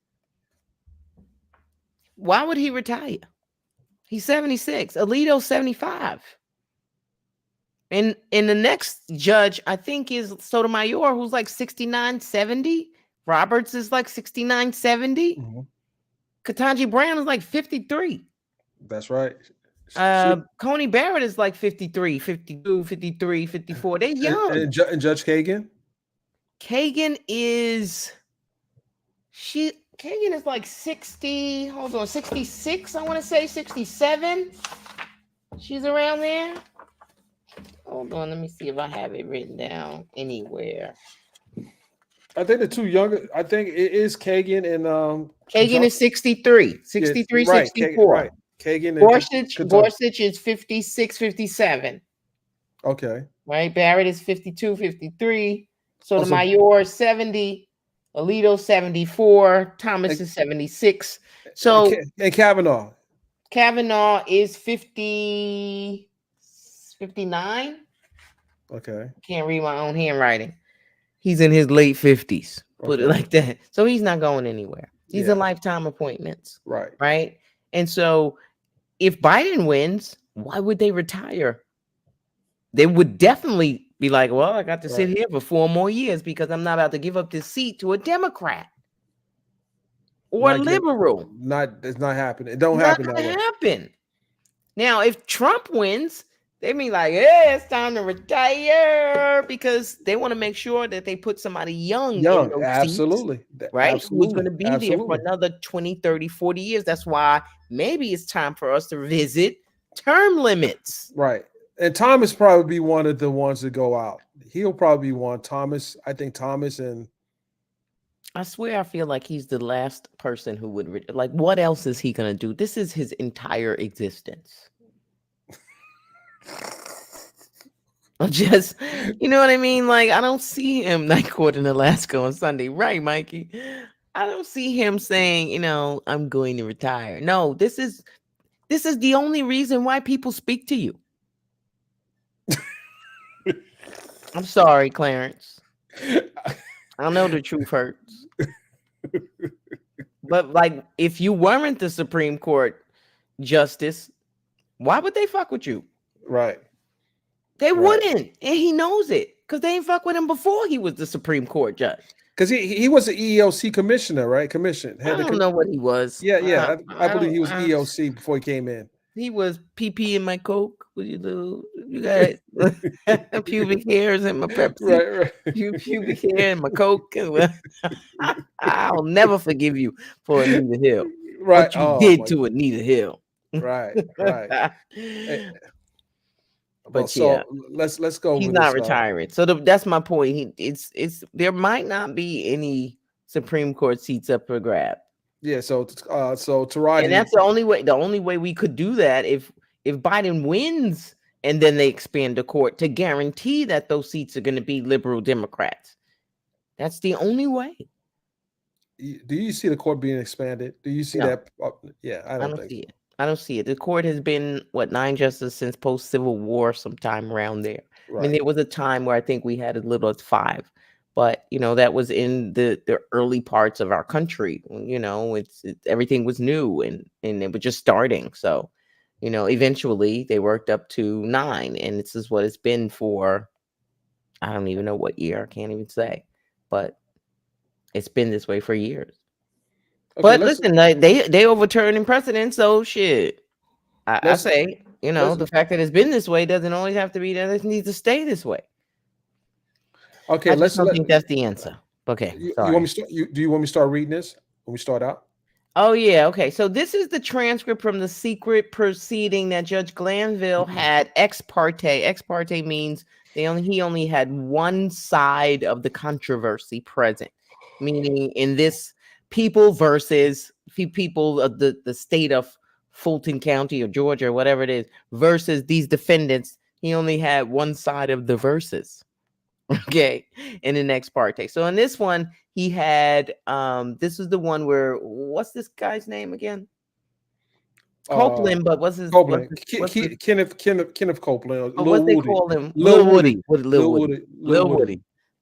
Why would he retire? He's 76. Alito 75. And the next judge, I think, is Sotomayor, who's like 69, 70. Roberts is like 69, 70. Mm-hmm. Ketanji Brown is like 53. That's right. Coney Barrett is like 53, 52, 53, 54. They're young. And Judge Kagan? Kagan is like 60, hold on, 66, I want to say 67. She's around there. Hold on, let me see if I have it written down anywhere. I think the two younger, I think it is Kagan and Kagan is 63, 63, right, 64. Right. Kagan and Gorsuch is 56, 57. Okay. Right, Barrett is 52, 53. Sotomayor 70. Alito 74, Thomas is 76. So and Kavanaugh is 59. Okay. Can't read my own handwriting. He's in his late 50s. Put it like that. So he's not going anywhere. These are lifetime appointments. Right. Right. And so if Biden wins, why would they retire? They would definitely be like, well, I got to sit here for 4 more years because I'm not about to give up this seat to a Democrat or a liberal. It's not happening. It don't happen that way. Happen. Now, if Trump wins, they be like, yeah, it's time to retire because they want to make sure that they put somebody young in those absolutely. Seats, right? Absolutely. Who's going to be there for another 20, 30, 40 years. That's why maybe it's time for us to revisit term limits. Right. And Thomas probably be one of the ones that go out. He'll probably be one. Thomas, I think Thomas and... I swear I feel like he's the last person who would... what else is he going to do? This is his entire existence. Just, you know what I mean? I don't see him night court in Alaska on Sunday. Right, Mikey? I don't see him saying, I'm going to retire. No, this is the only reason why people speak to you. I'm sorry, Clarence. I know the truth hurts. But if you weren't the Supreme Court justice, why would they fuck with you? Right. They wouldn't. And he knows it because they ain't fuck with him before he was the Supreme Court judge. Because he was the EEOC commissioner, right? I don't know what he was. Yeah. I believe he was EEOC before he came in. He was PP in my Coke. What you do? You got pubic hairs in my Pepsi. Right. Pubic hair in my Coke. I'll never forgive you for Anita Hill. Right. What you did to Anita Hill. Right. But let's go. He's not retiring. So that's my point. It's there might not be any Supreme Court seats up for grab. Yeah, so Taraji, and that's the only way. The only way we could do that if Biden wins and then they expand the court to guarantee that those seats are going to be liberal Democrats. That's the only way. Do you see the court being expanded? Do you see No. that? Yeah, I don't think see so. it. I don't see it. The court has been 9 justices since post-Civil War, sometime around there. I mean, Right. there was a time where I think we had as little as 5, but that was in the early parts of our country. It's everything was new and it was just starting. So, eventually they worked up to 9, and this is what it's been for. I don't even know what year. I can't even say, but it's been this way for years. Okay, But listen, they overturning precedent, so shit. I say, the fact that it's been this way doesn't always have to be that it needs to stay this way. Okay, I just don't think that's the answer. Okay, you want me to do you want me to start reading this when we start out? Oh yeah, okay. So this is the transcript from the secret proceeding that Judge Glanville had ex parte. Ex parte means he only had one side of the controversy present, meaning in this people versus people of the state of Fulton County or Georgia or whatever it is versus these defendants. He only had one side of the verses. Okay, in the ex parte. So in this one, he had this is the one where, what's this guy's name again? Copeland, but what's his Copeland? Kenneth Lil Copeland. what they call him? Lil Woody.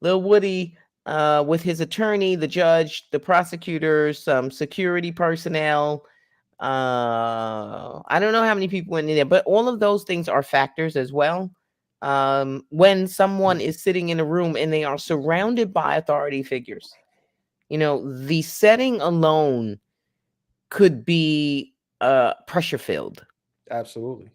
Lil Woody, with his attorney, the judge, the prosecutors, some security personnel. I don't know how many people went in there, but all of those things are factors as well. When someone is sitting in a room and they are surrounded by authority figures, the setting alone could be pressure filled. Absolutely.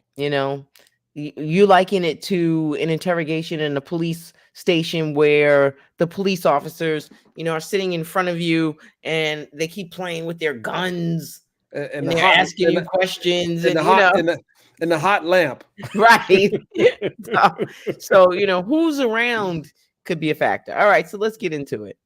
You liken it to an interrogation in a police station where the police officers, are sitting in front of you and they keep playing with their guns and they're asking you questions and the hot lamp. Right. So, who's around could be a factor. All right, so let's get into it.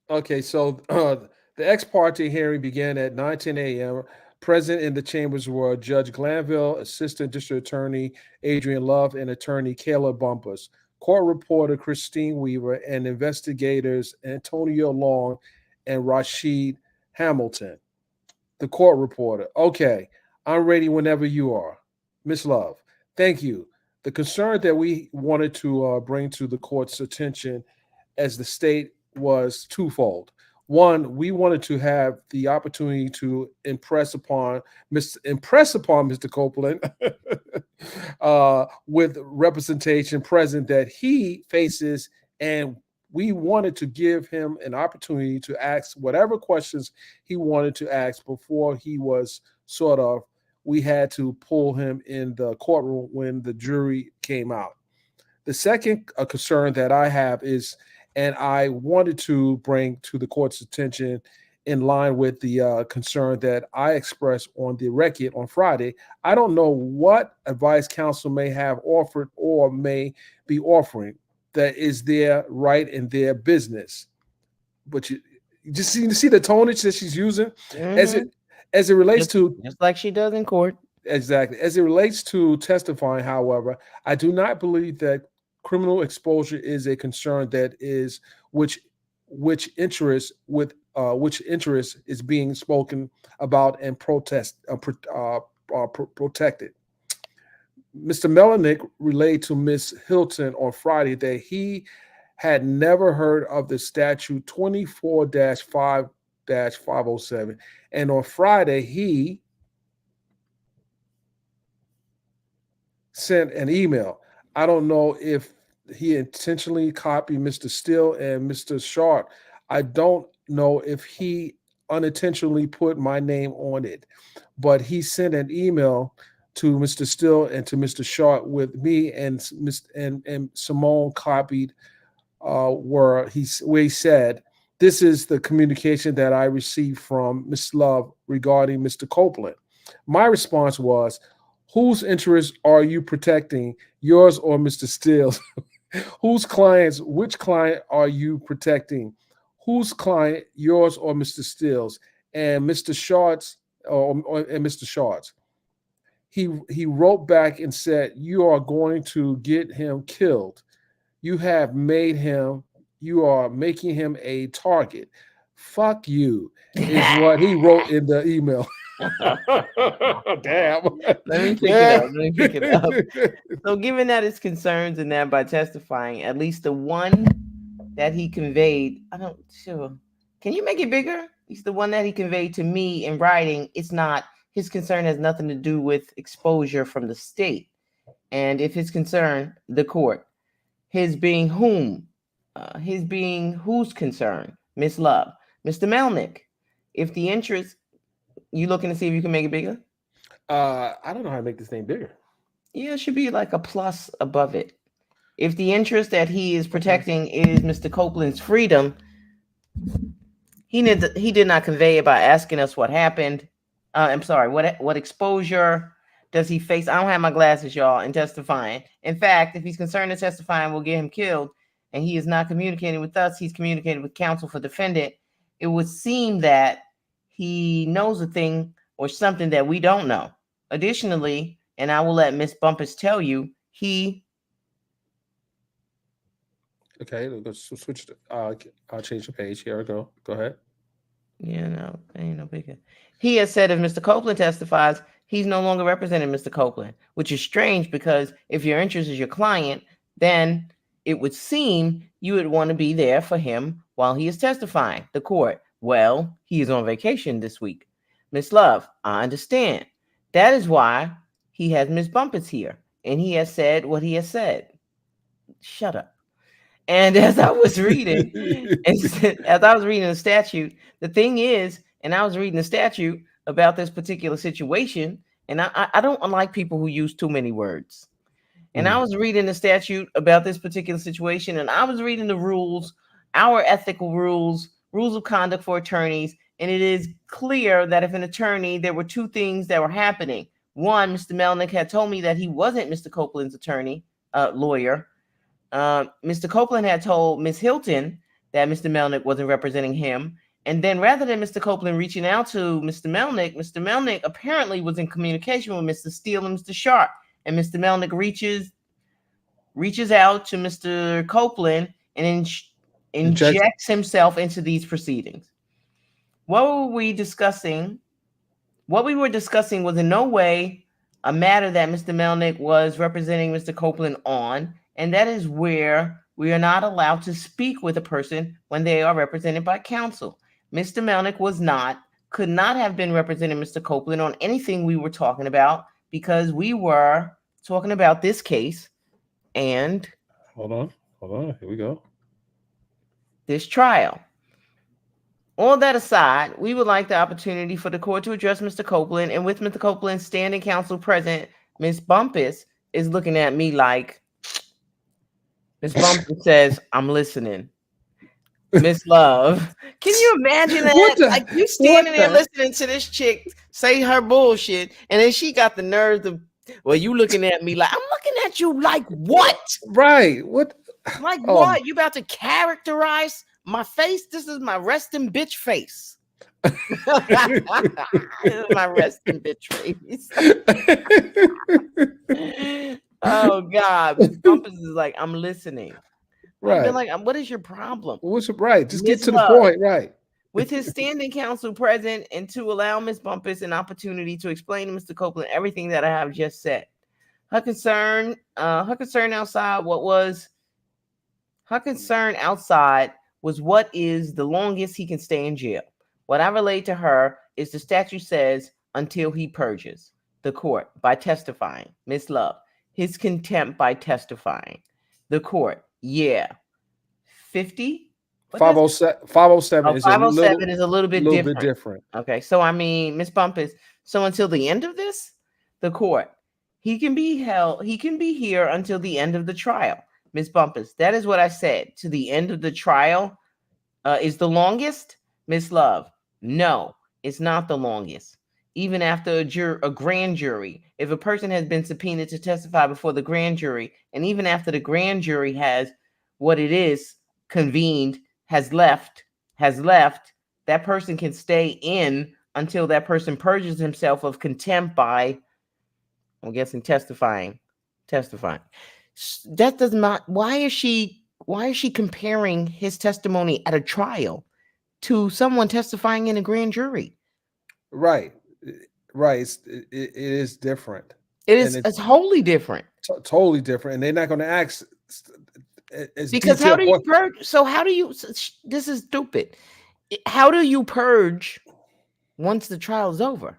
Okay, so the ex parte hearing began at 9:10 a.m. Present in the chambers were Judge Glanville, Assistant District Attorney Adrian Love, and Attorney Kayla Bumpers, court reporter Christine Weaver, and investigators Antonio Long and Rashid Hamilton. The court reporter. Okay, I'm ready whenever you are. Miss Love, thank you. The concern that we wanted to bring to the court's attention as the state was twofold. One, we wanted to have the opportunity to impress upon Mr. Copeland with representation present that he faces, and we wanted to give him an opportunity to ask whatever questions he wanted to ask before he was we had to pull him in the courtroom when the jury came out. The second concern that I have is, and I wanted to bring to the court's attention in line with the concern that I expressed on the record on Friday. I don't know what advice counsel may have offered or may be offering that is their right in their business. But you just see the tonage that she's using as it relates to, just like she does in court. Exactly. As it relates to testifying, however, I do not believe that criminal exposure is a concern that is which interest is being spoken about and protested. Mr. Melnick relayed to Ms. Hilton on Friday that he had never heard of the statute 24-5-507, and on Friday he sent an email. I don't know if he intentionally copied Mr. Steele and Mr. Sharp. I don't know if he unintentionally put my name on it, but he sent an email to Mr. Steele and to Mr. Sharp with me and Simone copied where he said, "This is the communication that I received from Ms. Love regarding Mr. Copeland." My response was, "Whose interests are you protecting, yours or Mr. Steele's? Which client are you protecting? Whose client, yours or Mr. Steele's?" And Mr. Short's, and Mr. Short's. he wrote back and said, "You are going to get him killed. You are making him a target. Fuck you," is what he wrote in the email. Damn. Let me pick it up. Let me pick it up. So, given that his concerns and that by testifying, at least the one that he conveyed, can you make it bigger? At least the one that he conveyed to me in writing, it's not, his concern has nothing to do with exposure from the state. And if his concern, the court, his being whom? His being whose concern? Miss Love. Mr. Melnick, if the interest, you looking to see if you can make it bigger? I don't know how to make this thing bigger. Yeah, it should be like a plus above it. If the interest that he is protecting is Mr. Copeland's freedom, he did not convey it by asking us what happened. I'm sorry, what exposure does he face? I don't have my glasses, y'all, in testifying. In fact, if he's concerned in testifying, we'll get him killed, and he is not communicating with us, he's communicating with counsel for defendant. It would seem that he knows a thing or something that we don't know. Additionally, and I will let Miss Bumpus tell you, Okay, let's switch. I'll change the page. Here we go. Go ahead. Yeah, no, ain't no bigger. He has said if Mr. Copeland testifies, he's no longer representing Mr. Copeland, which is strange because if your interest is your client, then it would seem you would want to be there for him while he is testifying. The court, well, he is on vacation this week. Miss Love, I understand. That is why he has Miss Bumpus here, and he has said what he has said. Shut up. And as I was reading, the statute, the thing is, and I was reading the statute about this particular situation, and I don't like people who use too many words. And I was reading the statute about this particular situation, and I was reading the rules, our ethical rules of conduct for attorneys, and it is clear that if an attorney, there were two things that were happening. One, Mr. Melnick had told me that he wasn't Mr. Copeland's lawyer. Mr. Copeland had told Miss Hilton that Mr. Melnick wasn't representing him. And then rather than Mr. Copeland reaching out to Mr. Melnick apparently was in communication with Mr. Steele and Mr. Sharp. And Mr. Melnick reaches out to Mr. Copeland and injects himself into these proceedings. What we were discussing was in no way a matter that Mr. Melnick was representing Mr. Copeland on. And that is where we are not allowed to speak with a person when they are represented by counsel. Mr. Melnick could not have been representing Mr. Copeland on anything we were talking about because we were talking about this case and hold on. Here we go. This trial. All that aside, we would like the opportunity for the court to address Mr. Copeland, and with Mr. Copeland's standing counsel present, Ms. Bumpus is looking at me like, Ms. Bumpus says, I'm listening. Miss Love, can you imagine that? Like you standing there listening to this chick say her bullshit, and then she got the nerve to, well, you looking at me like, I'm looking at you like what? Right. What? Like what? You about to characterize my face? This is my resting bitch face. This is my resting bitch face. Oh God. Ms. Bumpus is like, I'm listening. Right. Like, what is your problem? What's right? Just get to the point, right? With his standing counsel present and to allow Ms. Bumpus an opportunity to explain to Mr. Copeland everything that I have just said. Her concern outside was what is the longest he can stay in jail. What I relayed to her is the statute says until he purges. The court by testifying. Miss Love, his contempt by testifying. The court, yeah. 50? 507 is a little bit different. Okay, so I mean, Miss Bumpus, so until the end of this, the court, he can be here until the end of the trial. Miss Bumpus, that is what I said. To the end of the trial is the longest? Miss Love, no, it's not the longest. Even after a grand jury, if a person has been subpoenaed to testify before the grand jury, and even after the grand jury has what it is convened, has left, that person can stay in until that person purges himself of contempt by I'm guessing testifying. That does not. Why is she comparing his testimony at a trial to someone testifying in a grand jury? Right. Right. It is different. It's wholly different. Totally different. And they're not going to ask as because how detailed. do you purge? So how do you? This is stupid. How do you purge once the trial is over?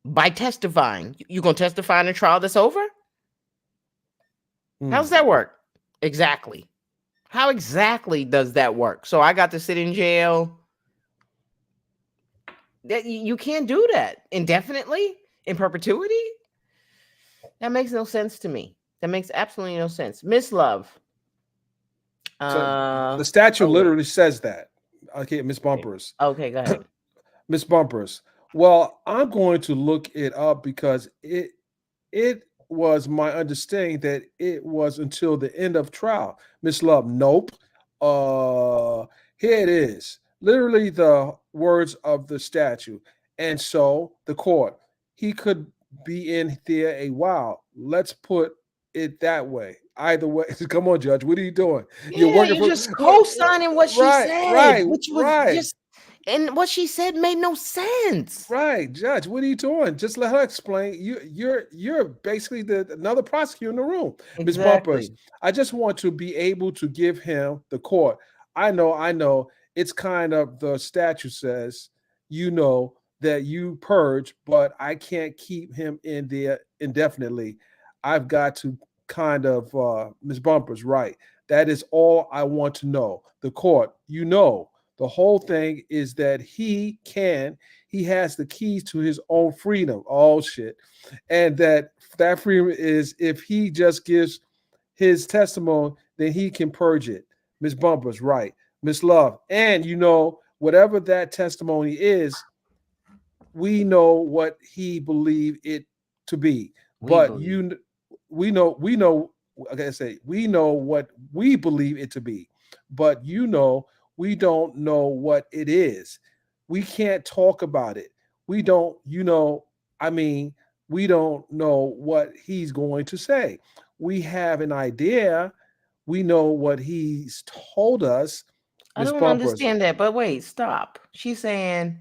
By testifying. You gonna testify in a trial that's over? How does that work? Exactly. How exactly does that work? So I got to sit in jail. That you can't do that indefinitely, in perpetuity. That makes no sense to me. That makes absolutely no sense. Miss Love. So the statute literally says that. Okay, Miss Bumpers. Okay, go ahead. Miss Bumpers. Well, I'm going to look it up because it was my understanding that it was until the end of trial. Miss Love, nope. Here it is. Literally the words of the statute. And so the court, he could be in there a while. Let's put it that way. Either way, come on, Judge. What are you doing? You're just co-signing what she said, which was just, and what she said made no sense. Right, Judge. What are you doing? Just let her explain. You're basically another prosecutor in the room, Ms. Bumpers. I just want to be able to give him the court. I know. It's kind of the statute says, that you purge, but I can't keep him in there indefinitely. I've got to kind of Ms. Bumpers, right? That is all I want to know. The court, the whole thing is that he has the keys to his own freedom. Oh shit. And that freedom is if he just gives his testimony, then he can purge it. Ms. Bumpers, right. Miss Love. And whatever that testimony is, we know what he believed it to be. We know what we believe it to be, but we don't know what it is. We can't talk about it. We don't, we don't know what he's going to say. We have an idea. We know what he's told us. I don't understand that, but wait, stop. She's saying,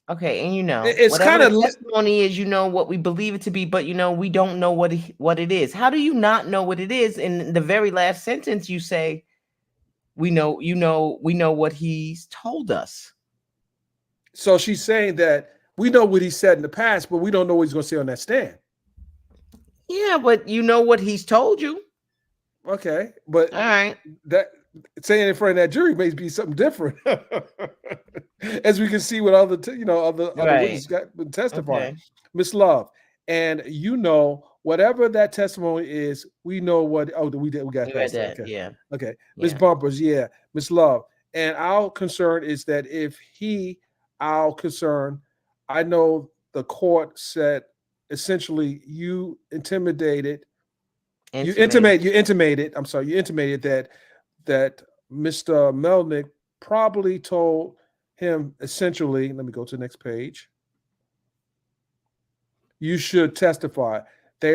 okay, and it's kind of testimony is, what we believe it to be, but we don't know what it is. How do you not know what it is? In the very last sentence, you say, we know what he's told us. So she's saying that we know what he said in the past, but we don't know what he's going to say on that stand. Yeah, but you know what he's told you. Okay, but all right, that saying in front of that jury may be something different, as we can see with other witnesses got been testifying. Miss Love, and whatever that testimony is, we know what. Oh, we got that. Okay. Yeah. Okay, Miss Bumpers, yeah, Miss Love, and our concern is that I know the court said essentially you intimated that Mr. Melnick probably told him essentially, let me go to the next page. You should testify. They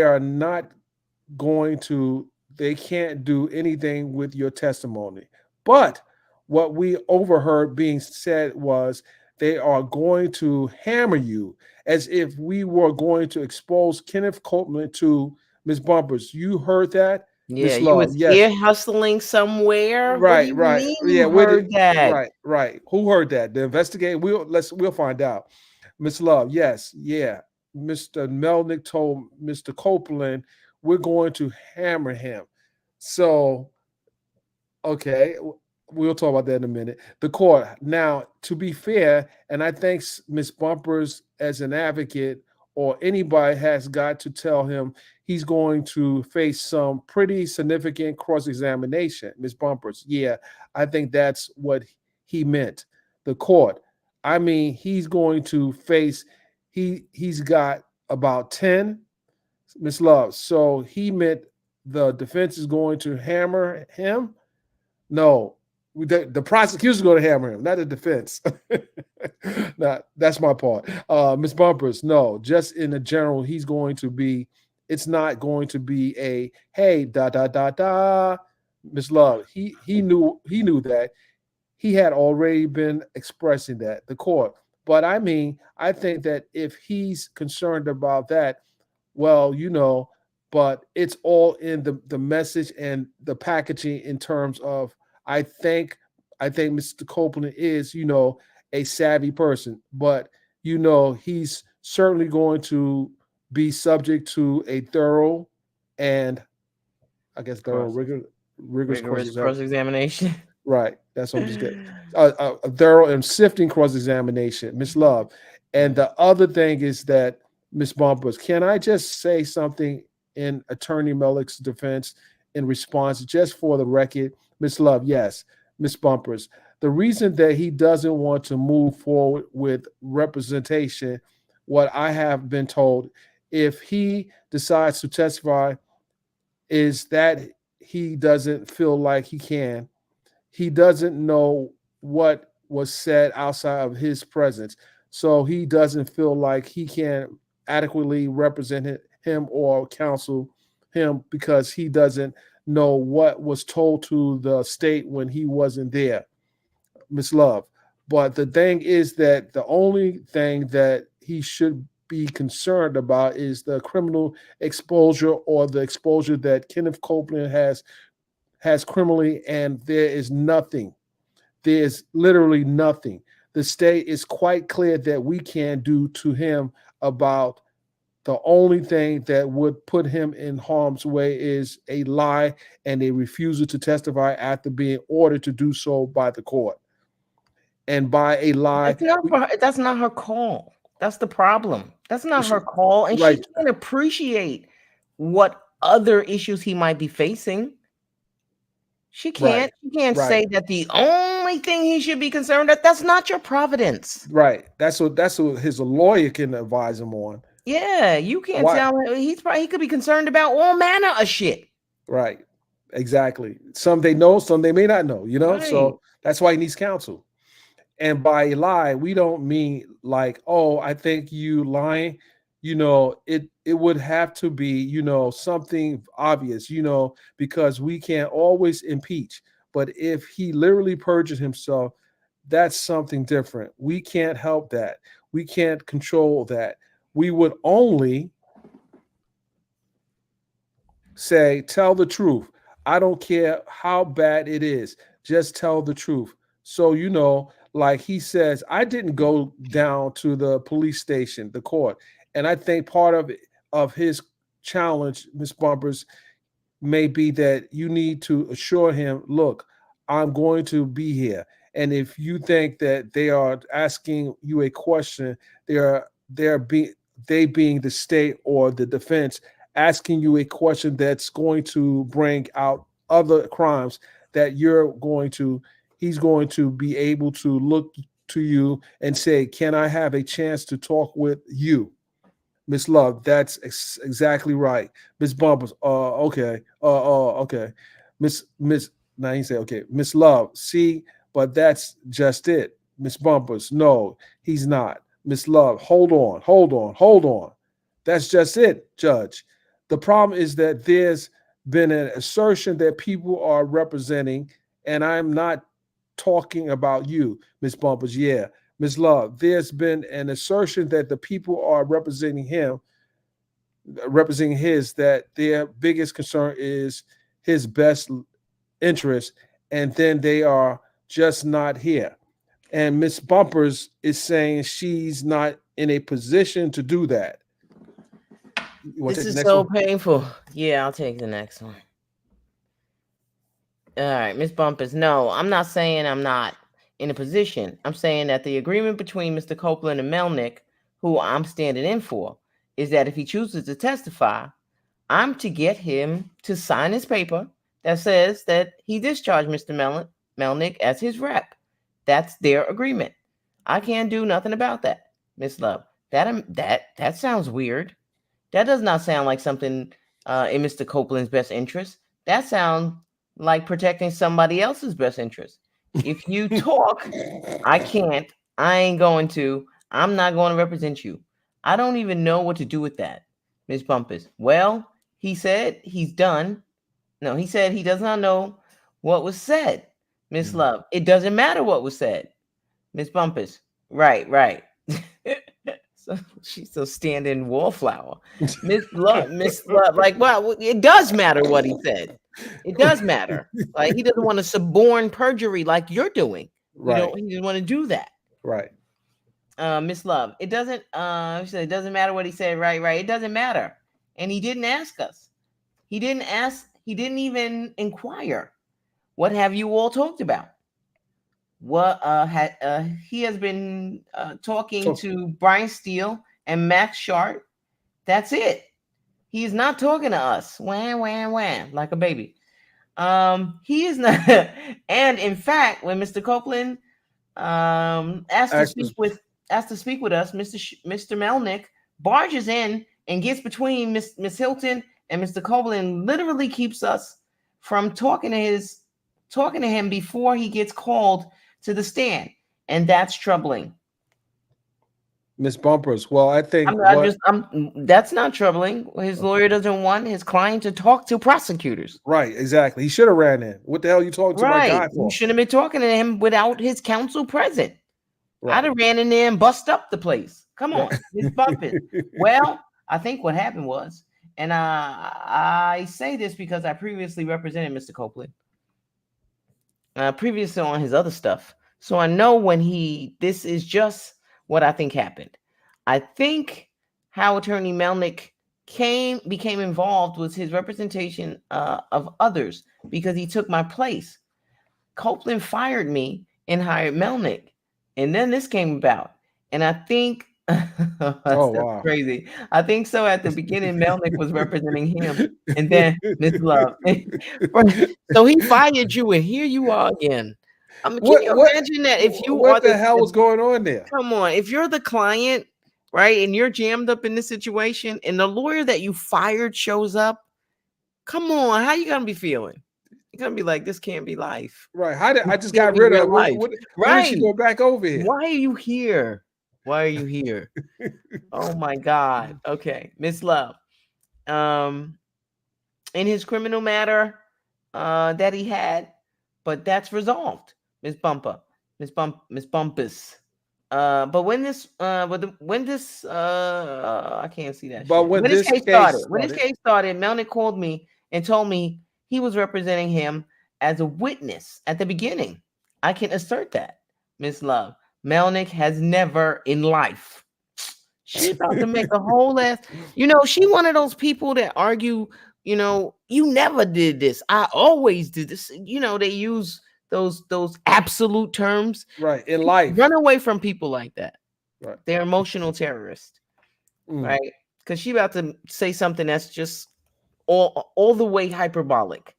can't do anything with your testimony. But what we overheard being said was they are going to hammer you as if we were going to expose Kenneth Copeland to Ms. Bumpers. You heard that? Yeah, you was ear hustling somewhere. Right, mean you heard that? Right. Who heard that? The investigator. We'll find out. Miss Love, yes, yeah. Mr. Melnick told Mr. Copeland, we're going to hammer him. So, okay, we'll talk about that in a minute. The court. Now, to be fair, and I think Ms. Bumpers as an advocate or anybody has got to tell him he's going to face some pretty significant cross-examination. Ms. Bumpers, yeah, I think that's what he meant. The court. I mean, he's going to face, he's got about 10, Ms. Love. So he meant the defense is going to hammer him? No, the prosecution's going to hammer him, not the defense. Now, that's my part. Ms. Bumpers, no, just in the general, he's going to be it's not going to be a hey da da da da. Miss Love, he knew that he had already been expressing that the court. But I mean, I think that if he's concerned about that, well, but it's all in the message and the packaging in terms of I think Mr. Copeland is, a savvy person, but he's certainly going to be subject to a thorough and I guess thorough rigorous Rigorous cross-examination. cross-examination. Right. That's what I'm just getting. A thorough and sifting cross-examination, Miss Love. And the other thing is that, Miss Bumpers, can I just say something in Attorney Mellick's defense in response, just for the record? Miss Love, yes. Miss Bumpers, the reason that he doesn't want to move forward with representation, what I have been told, if he decides to testify, is that he doesn't feel like he can. He doesn't know what was said outside of his presence. So he doesn't feel like he can adequately represent him or counsel him because he doesn't know what was told to the state when he wasn't there, Miss Love. But the thing is that the only thing that he should be concerned about is the criminal exposure or the exposure that Kenneth Copeland has criminally, and there is nothing. There's literally nothing. The state is quite clear that we can't do to him about the only thing that would put him in harm's way is a lie and a refusal to testify after being ordered to do so by the court. And by a lie. That's not her call. That's the problem. That's not her call. And right. She can't appreciate what other issues he might be facing. She can't. She can't say that the only thing he should be concerned with. That's not your providence. Right. That's what his lawyer can advise him on. Yeah, you can't tell him. He could be concerned about all manner of shit. Right. Exactly. Some they know, some they may not know. Right. So that's why he needs counsel. And by lie, we don't mean like, oh, I think you lying. It would have to be, something obvious, because we can't always impeach. But if he literally perjured himself, that's something different. We can't help that. We can't control that. We would only say, tell the truth. I don't care how bad it is. Just tell the truth. So, like he says, I didn't go down to the police station, the court. And I think part of his challenge, Ms. Bumpers, may be that you need to assure him, look, I'm going to be here. And if you think that they are asking you a question, they being the state or the defense asking you a question that's going to bring out other crimes that he's going to be able to look to you and say, can I have a chance to talk with you? Miss Love, that's exactly right. Miss Bumpers, okay. Okay. Now he said, okay. Miss Love, see, but that's just it. Miss Bumpers, no, he's not. Miss Love, hold on. That's just it, Judge. The problem is that there's been an assertion that people are representing, and I'm not talking about you, Miss Bumpers. Yeah, Miss Love, there's been an assertion that the people are representing his, that their biggest concern is his best interest, and then they are just not here. And Miss Bumpers is saying she's not in a position to do that. This is so painful. Yeah, I'll take the next one. All right, Miss Bumpers. No, I'm not saying I'm not in a position. I'm saying that the agreement between Mr. Copeland and Melnick, who I'm standing in for, is that if he chooses to testify, I'm to get him to sign his paper that says that he discharged Mr. Melnick as his rep. That's their agreement. I can't do nothing about that, Miss Love. That sounds weird. That does not sound like something in Mr. Copeland's best interest. That sounds like protecting somebody else's best interest. If you talk, I can't. I ain't going to. I'm not going to represent you. I don't even know what to do with that. Ms. Bumpus. Well, he said he's done. No, he said he does not know what was said. Miss Love. It doesn't matter what was said. Miss Bumpus. Right. So she's still standing wallflower. Miss Love, like, well, it does matter what he said. It does matter. Like, he doesn't want to suborn perjury like you're doing. He doesn't want to do that. Right. Miss Love, it doesn't she said it doesn't matter what he said, right. It doesn't matter. And he didn't ask us. He didn't even inquire. What have you all talked about? What he has been talking to Brian Steele and Max Sharp. That's it. He's not talking to us. Wham, like a baby. He is not. And in fact, when Mr. Copeland asked to speak with us, Mr. Melnick barges in and gets between Miss Hilton and Mr. Copeland, literally keeps us from talking to him before he gets called to the stand, and that's troubling. Miss Bumpers. Well, I think that's not troubling. His lawyer doesn't want his client to talk to prosecutors. Right, exactly. He should have ran in. What the hell are you talking to my guy for? You shouldn't have been talking to him without his counsel present. Right. I'd have ran in there and bust up the place. Come on, Miss Bumpers. Well, I think what happened was, and I say this because I previously represented Mr. Copeland. Previously on his other stuff. So I know this is just what I think happened. I think how Attorney Melnick became involved was his representation of others because he took my place. Copeland fired me and hired Melnick. And then this came about. And I think that's crazy. I think so. At the beginning, Melnick was representing him, and then Miss Love. So he fired you, and here you are again. Can you imagine that? If you what the hell was going on there? Come on, if you're the client, right, and you're jammed up in this situation, and the lawyer that you fired shows up, come on, how you gonna be feeling? You're gonna be like, this can't be life, right? I just got rid of life. Why did she go back over here? Why are you here? Why are you here? Oh my God. Okay. Miss Love. In his criminal matter that he had, but that's resolved. Miss Bumpus. But when this I can't see that. But when this case started, Melnick called me and told me he was representing him as a witness at the beginning. I can assert that, Miss Love. Melnick has never in life. She's about to make a whole ass. She one of those people that argue, you never did this. I always did this. They use those absolute terms. Right. In life. Run away from people like that. Right. They're emotional terrorists. Right. Because she's about to say something that's just all the way hyperbolic.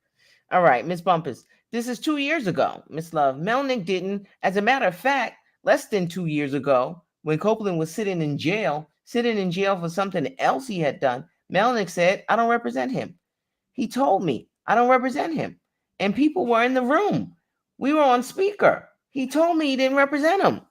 All right, Miss Bumpus. This is 2 years ago, Miss Love. Melnick didn't. As a matter of fact, less than 2 years ago, when Copeland was sitting in jail for something else he had done, Melnick said, I don't represent him. He told me, I don't represent him. And people were in the room. We were on speaker. He told me he didn't represent him.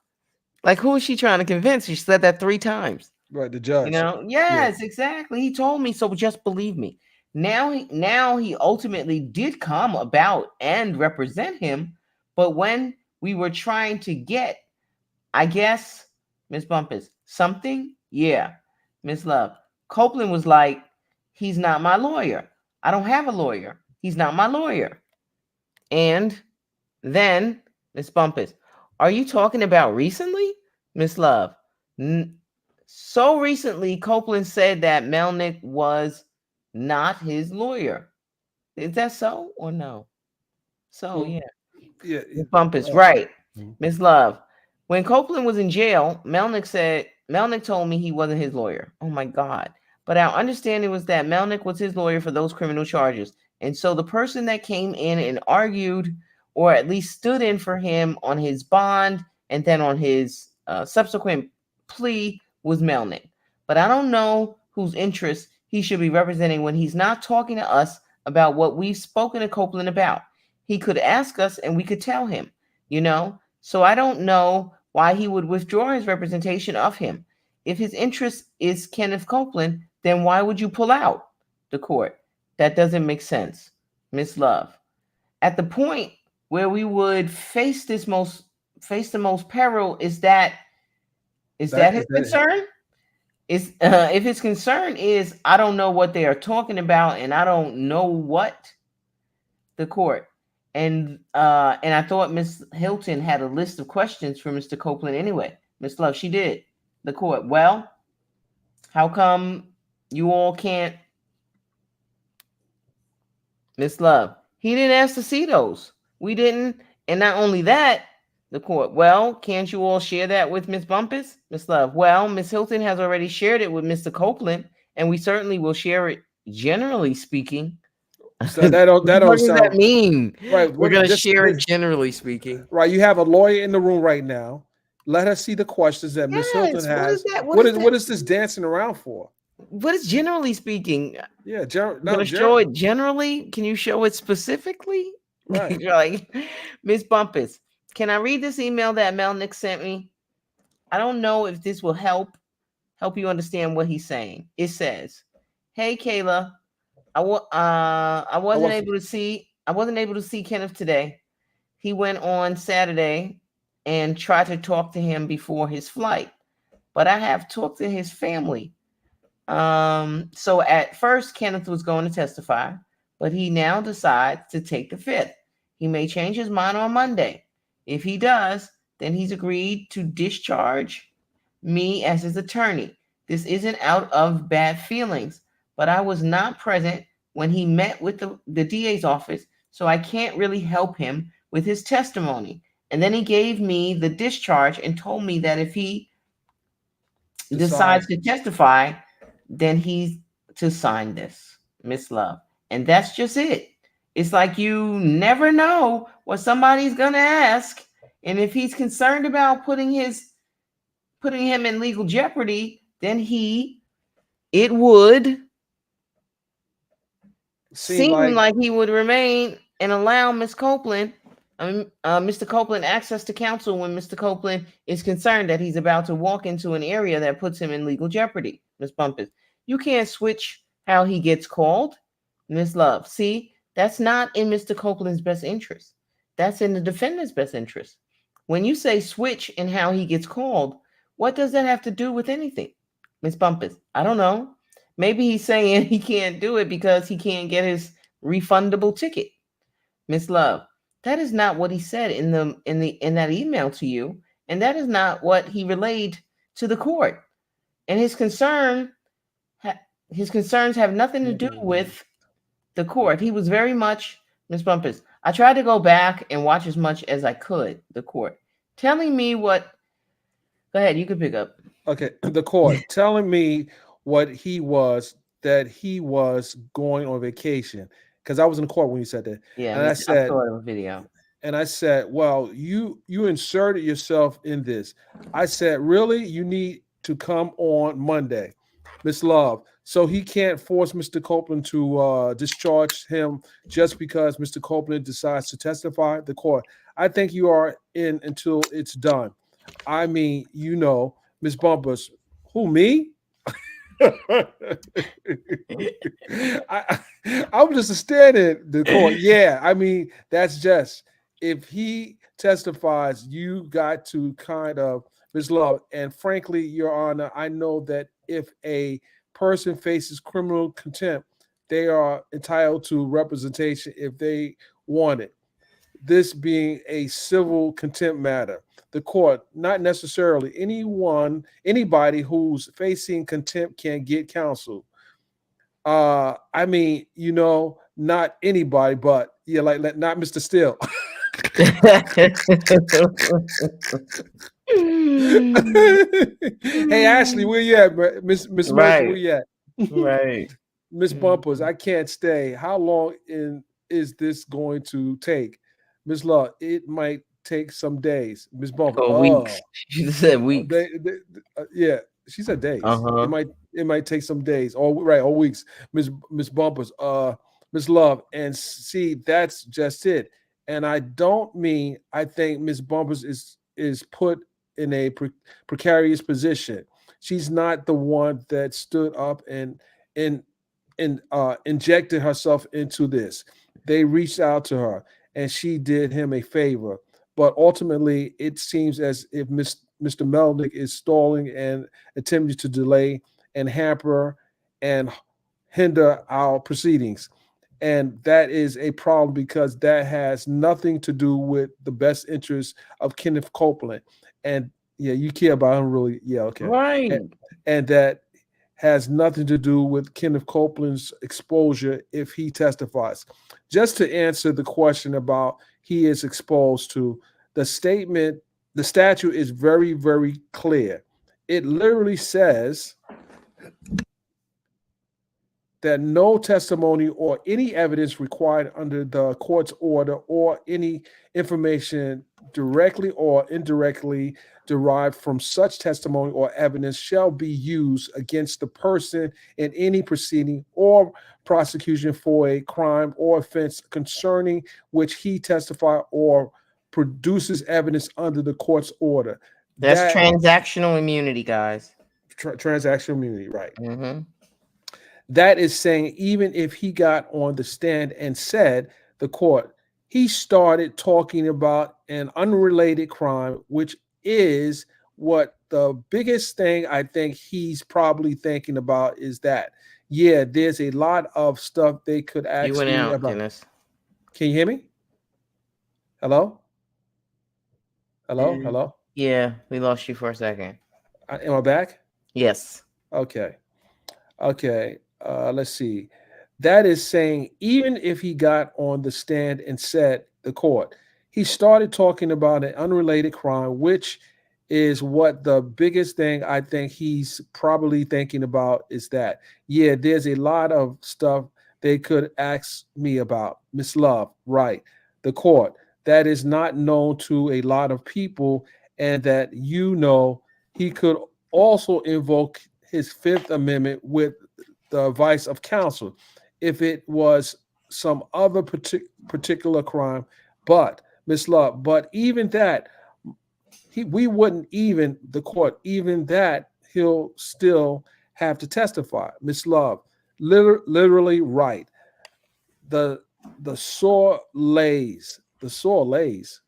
Like, who is she trying to convince? She said that 3 times. Right, the judge. Yes, exactly. He told me, so just believe me. Now he ultimately did come about and represent him. But when we were trying to get, I guess, Miss Bumpus, something? Yeah, Miss Love. Copeland was like, he's not my lawyer. I don't have a lawyer. He's not my lawyer. And then, Miss Bumpus, are you talking about recently? Miss Love. So recently, Copeland said that Melnick was not his lawyer. Is that so or no? So, yeah. Miss Bumpus, right. Miss Love. When Copeland was in jail, Melnick told me he wasn't his lawyer. Oh my God. But our understanding was that Melnick was his lawyer for those criminal charges. And so the person that came in and argued, or at least stood in for him on his bond and then on his subsequent plea, was Melnick. But I don't know whose interests he should be representing when he's not talking to us about what we've spoken to Copeland about. He could ask us and we could tell him, So I don't know why he would withdraw his representation of him. If his interest is Kenneth Copeland, then why would you pull out? The court. That doesn't make sense. Miss Love. At the point where we would face the most peril, is that his concern? Is if his concern is I don't know what they are talking about and I don't know what the court. And I thought Miss Hilton had a list of questions for Mr. Copeland anyway. Miss Love, she did. The court. Well, how come you all can't? Miss Love, he didn't ask to see those. We didn't. And not only that, the court. Well, can't you all share that with Miss Bumpus? Miss Love. Well, Miss Hilton has already shared it with Mr. Copeland, and we certainly will share it. Generally speaking. So that don't what does sound that mean? right. We're gonna share it. Generally speaking, right? You have a lawyer in the room right now. Let us see the questions that Miss Hilton has. What is this dancing around for? What is generally speaking? Yeah, show it generally. Can you show it specifically? Right. Like, Miss Bumpus, can I read this email that Melnick sent me? I don't know if this will help you understand what he's saying. It says, "Hey Kayla, I wasn't able to see Kenneth today. He went on Saturday and tried to talk to him before his flight, but I have talked to his family. So at first Kenneth was going to testify, but he now decides to take the fifth. He may change his mind on Monday. If he does, then he's agreed to discharge me as his attorney. This isn't out of bad feelings, but I was not present when he met with the DA's office, so I can't really help him with his testimony. And then he gave me the discharge and told me that if he decides to testify, then he's to sign this, Miss Love." And that's just it. It's like you never know what somebody's gonna ask, and if he's concerned about putting him in legal jeopardy, then it would seem like he would remain and allow Mr. Copeland access to counsel when Mr. Copeland is concerned that he's about to walk into an area that puts him in legal jeopardy. Miss Bumpus, you can't switch how he gets called. Miss Love, see, that's not in Mr. Copeland's best interest. That's in the defendant's best interest. When you say switch in how he gets called, what does that have to do with anything? Miss Bumpus, I don't know. Maybe he's saying he can't do it because he can't get his refundable ticket. Miss Love, that is not what he said in that email to you, and that is not what he relayed to the court. And his concerns have nothing to do with the court. He was very much, Miss Bumpus, I tried to go back and watch as much as I could, the court. Telling me what, go ahead, you can pick up. Okay, the court telling me that he was going on vacation, because I was in court when you said that. Yeah, and I said, saw it on video. And I said, well, you inserted yourself in this. I said, really? You need to come on Monday, Miss Love. So he can't force Mr. Copeland to discharge him just because Mr. Copeland decides to testify. The court, I think you are in until it's done. I mean, Miss Bumpus, who, me? I'm just standing the court. Yeah, I mean, that's just, if he testifies, you got to kind of, Ms. Love, and frankly, Your Honor, I know that if a person faces criminal contempt, they are entitled to representation if they want it. This being a civil contempt matter, the court, not necessarily anybody who's facing contempt can get counsel. I mean, not anybody, but yeah, like not Mr. Steele. Hey Ashley, where you at, Miss Murphy? Where you at? Right. Miss Bumpers, I can't stay. How long is this going to take? Miss Law, it might take some days. Miss Bumpers, weeks. She said weeks. Yeah, she said days. Uh-huh. It might take some days, or weeks. Miss Bumpers, Miss Love, and see, that's just it. And I don't I think Miss Bumpers is put in a precarious position. She's not the one that stood up and injected herself into this. They reached out to her, and she did him a favor. But ultimately, it seems as if Mr. Melnick is stalling and attempting to delay and hamper and hinder our proceedings. And that is a problem because that has nothing to do with the best interest of Kenneth Copeland. And yeah, you care about him really. Yeah, okay. Right. And that has nothing to do with Kenneth Copeland's exposure if he testifies. Just to answer the question about he is exposed to, the statute is very, very clear. It literally says that no testimony or any evidence required under the court's order or any information directly or indirectly derived from such testimony or evidence shall be used against the person in any proceeding or prosecution for a crime or offense concerning which he testified or produces evidence under the court's order. That's transactional immunity, guys. Transactional immunity, right. Mm-hmm. That is saying even if he got on the stand and said, the court, he started talking about an unrelated crime, which is what the biggest thing I think he's probably thinking about is that, yeah, there's a lot of stuff they could ask me about. Dennis. Can you hear me? Hello? Hello? Hello? Yeah, we lost you for a second. Am I back? Yes. Okay. Let's see. That is saying even if he got on the stand and said, the court, he started talking about an unrelated crime, which is what the biggest thing I think he's probably thinking about is that, yeah, there's a lot of stuff they could ask me about. Miss Love, right. The court, that is not known to a lot of people, and that, he could also invoke his Fifth Amendment with the advice of counsel if it was some other particular crime. But Miss Love, but even that, we wouldn't even, the court, even that, he'll still have to testify. Miss Love, literally right. The saw lays. The saw lays.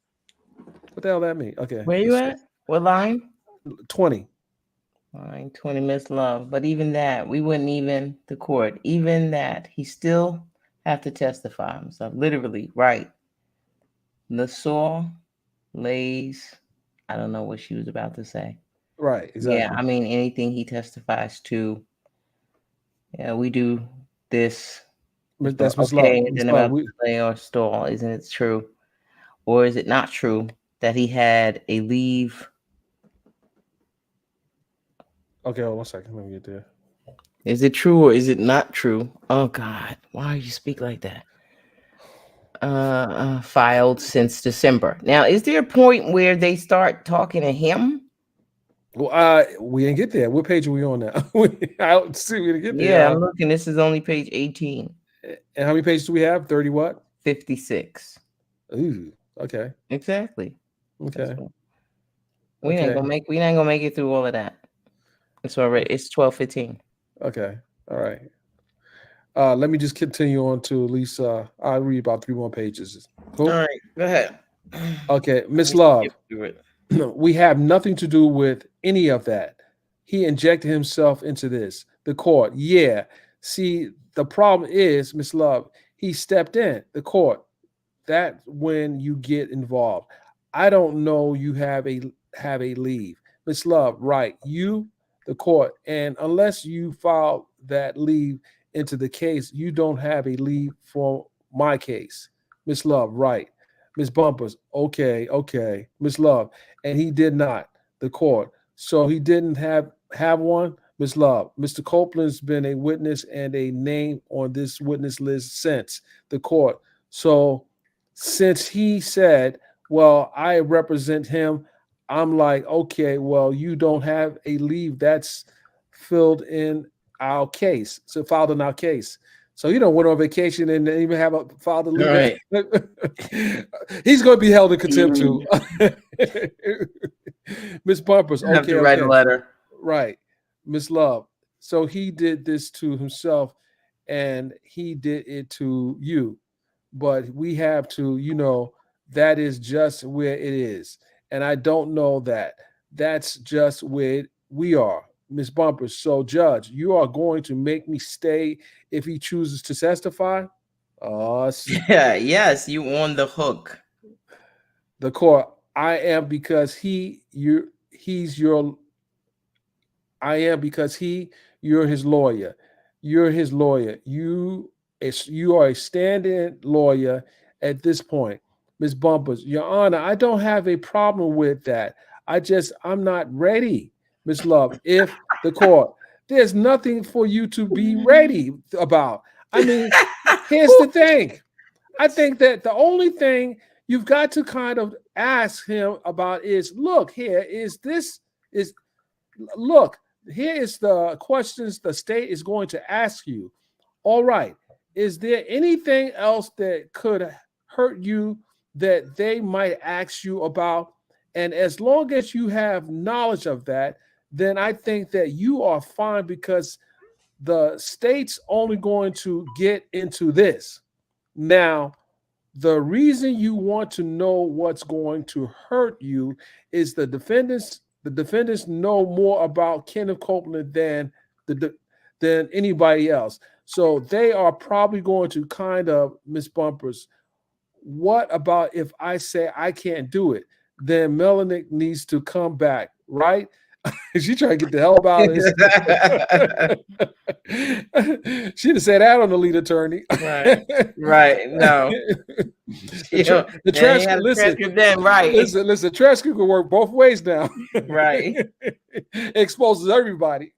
What the hell that mean? Okay. Where you at? What line? 20. Line 20, Miss Love. But even that, we wouldn't even, the court, even that, he still have to testify himself. Literally, right. The saw lays. I don't know what she was about to say. Right, exactly. Yeah, I mean, anything he testifies to, yeah, we do this. That's Miss okay, Love. and then about delay or stall, isn't it true? Or is it not true that he had a leave? Okay, hold on 1 second. Let me get there. Is it true or is it not true? Oh God, why do you speak like that? Filed since December. Now, is there a point where they start talking to him? Well, we didn't get there. What page are we on now? I don't see we didn't get there. Yeah, I'm looking. This is only page 18. And how many pages do we have? 30 what? 56. Ooh, okay. Exactly. Okay. We ain't gonna make it through all of that. It's already, it's 12:15. Okay. All right. Let me just continue on to at least I'll read about 3 more pages. Cool. All right, go ahead. Okay, Miss Love. We have nothing to do with any of that. He injected himself into this. The court. Yeah. See, the problem is, Miss Love, he stepped in. The court. That's when you get involved. I don't know you have a leave. Miss Love, right. You, the court, and unless you file that leave into the case, you don't have a leave for my case. Miss Love, right. Miss Bumpers, okay. Miss Love, and he did not, the court. So he didn't have one. Miss Love, Mr. Copeland's been a witness and a name on this witness list since the court. So since he said, well, I represent him, I'm like, okay, well, you don't have a leave that's filled in our case. So filed in our case. So you don't went on vacation and didn't even have a filed a leave. Right. He's going to be held in contempt too. Miss Bumpers, okay. Write a letter. Right. Miss Love. So he did this to himself and he did it to you. But we have to, that is just where it is. And I don't know that. That's just where we are, Miss Bumpers. So, Judge, you are going to make me stay if he chooses to testify? Yeah, yes, you on the hook. The court, I am because he's your I am because you're his lawyer. You're his lawyer. You are a stand-in lawyer at this point. Ms. Bumpers, Your Honor, I don't have a problem with that. I'm not ready, Ms. Love. If the court, there's nothing for you to be ready about. I mean, here's the thing. I think that the only thing you've got to kind of ask him about is, is look, here is the questions the state is going to ask you. All right. Is there anything else that could hurt you that they might ask you about? And as long as you have knowledge of that, then I think that you are fine because the state's only going to get into this. Now, the reason you want to know what's going to hurt you is the defendants know more about Kenneth Copeland than anybody else. So they are probably going to kind of, Miss Bumpers, what about if I say I can't do it? Then Melanick needs to come back, right? She trying to get the hell out of this. She'd have said that on the lead attorney. Right. No. The transcript. Listen, then, right. Listen. Transcript can work both ways now. Right. Exposes everybody.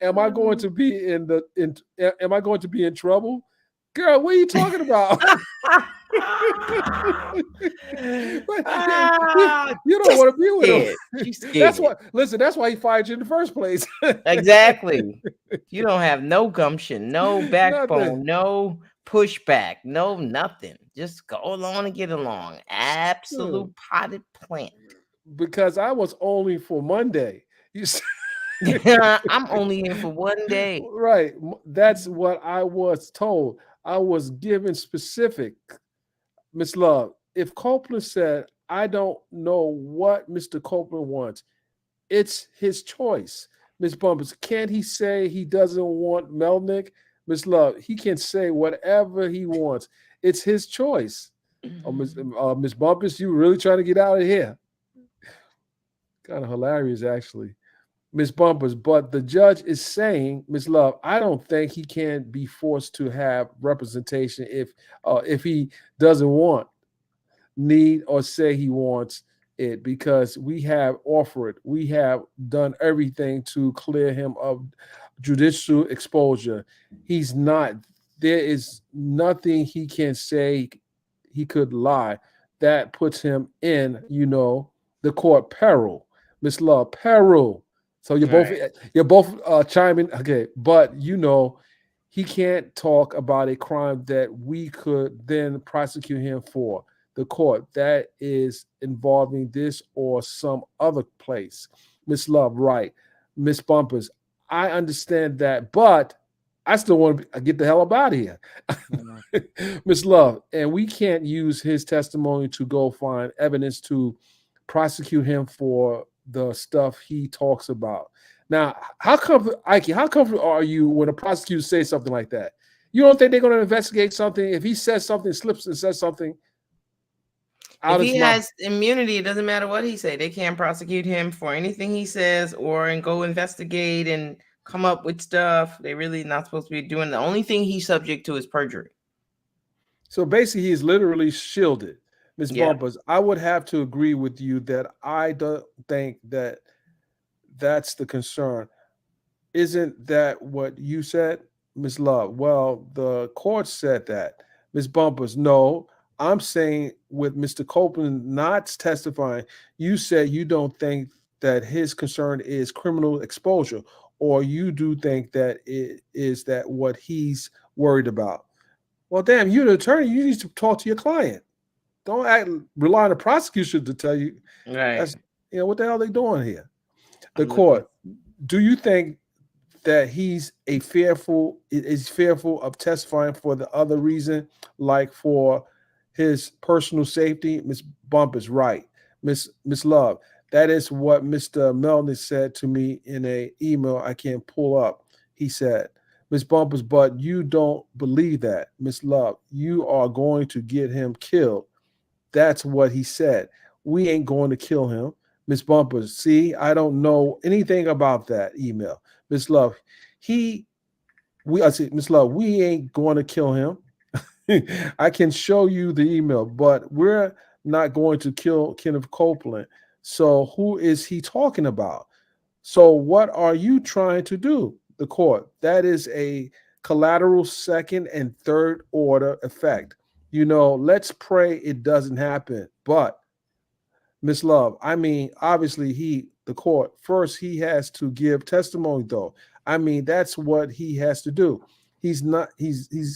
Am I going to be Am I going to be in trouble? Girl, what are you talking about? You don't want to be with him. That's why. Listen, that's why he fired you in the first place. Exactly. You don't have no gumption, no backbone, no pushback, no nothing. Just go along and get along. Absolute potted plant. Because I was only for Monday. I'm only in for one day. Right. That's what I was told. I was given specific. Miss Love, if Copeland said, I don't know what Mr. Copeland wants, it's his choice. Miss Bumpers, can't he say he doesn't want Melnick? Miss Love, he can say whatever he wants. It's his choice. Miss Bumpers, you really trying to get out of here? Kind of hilarious, actually. Miss Bumpers, but the judge is saying, Miss Love, I don't think he can be forced to have representation if he doesn't need or say he wants it, because we have offered, we have done everything to clear him of judicial exposure. He's not, there is nothing he can say he could lie. That puts him in, the court peril. Miss Love, peril. So you're both chiming. Okay, but he can't talk about a crime that we could then prosecute him for. The court that is involving this or some other place. Miss Love, right. Miss Bumpers, I understand that, but I still want to get the hell up out of here. Miss Love, and we can't use his testimony to go find evidence to prosecute him for the stuff he talks about. Now, Ike, how comfortable are you when a prosecutor says something like that? You don't think they're going to investigate something if he says something, slips and says something? If he has immunity, it doesn't matter what he say. They can't prosecute him for anything he says and go investigate and come up with stuff. They're really not supposed to be doing. The only thing he's subject to is perjury. So basically, he's literally shielded. Ms. Bumpers, I would have to agree with you that I don't think that that's the concern. Isn't that what you said, Ms. Love? Well, the court said that. Ms. Bumpers, no, I'm saying with Mr. Copeland not testifying, you said you don't think that his concern is criminal exposure, or you do think that it is that what he's worried about. Well, damn, you're the attorney. You need to talk to your client. Don't rely on the prosecution to tell you. Right. What the hell are they doing here? The court. Do you think that is fearful of testifying for the other reason, like for his personal safety? Miss Bump is right. Miss Love, that is what Mr. Melton said to me in a email I can't pull up. He said, Miss Bumpers, but you don't believe that. Miss Love, you are going to get him killed. That's what he said. We ain't going to kill him. Miss Bumpers, see, I don't know anything about that email. Miss Love, he I see Miss Love, we ain't going to kill him. I can show you the email, but we're not going to kill Kenneth Copeland. So who is he talking about? So what are you trying to do? The court. That is a collateral second and third order effect. Let's pray it doesn't happen. But Miss Love, I mean, obviously the court, first he has to give testimony though. I mean, that's what he has to do. He's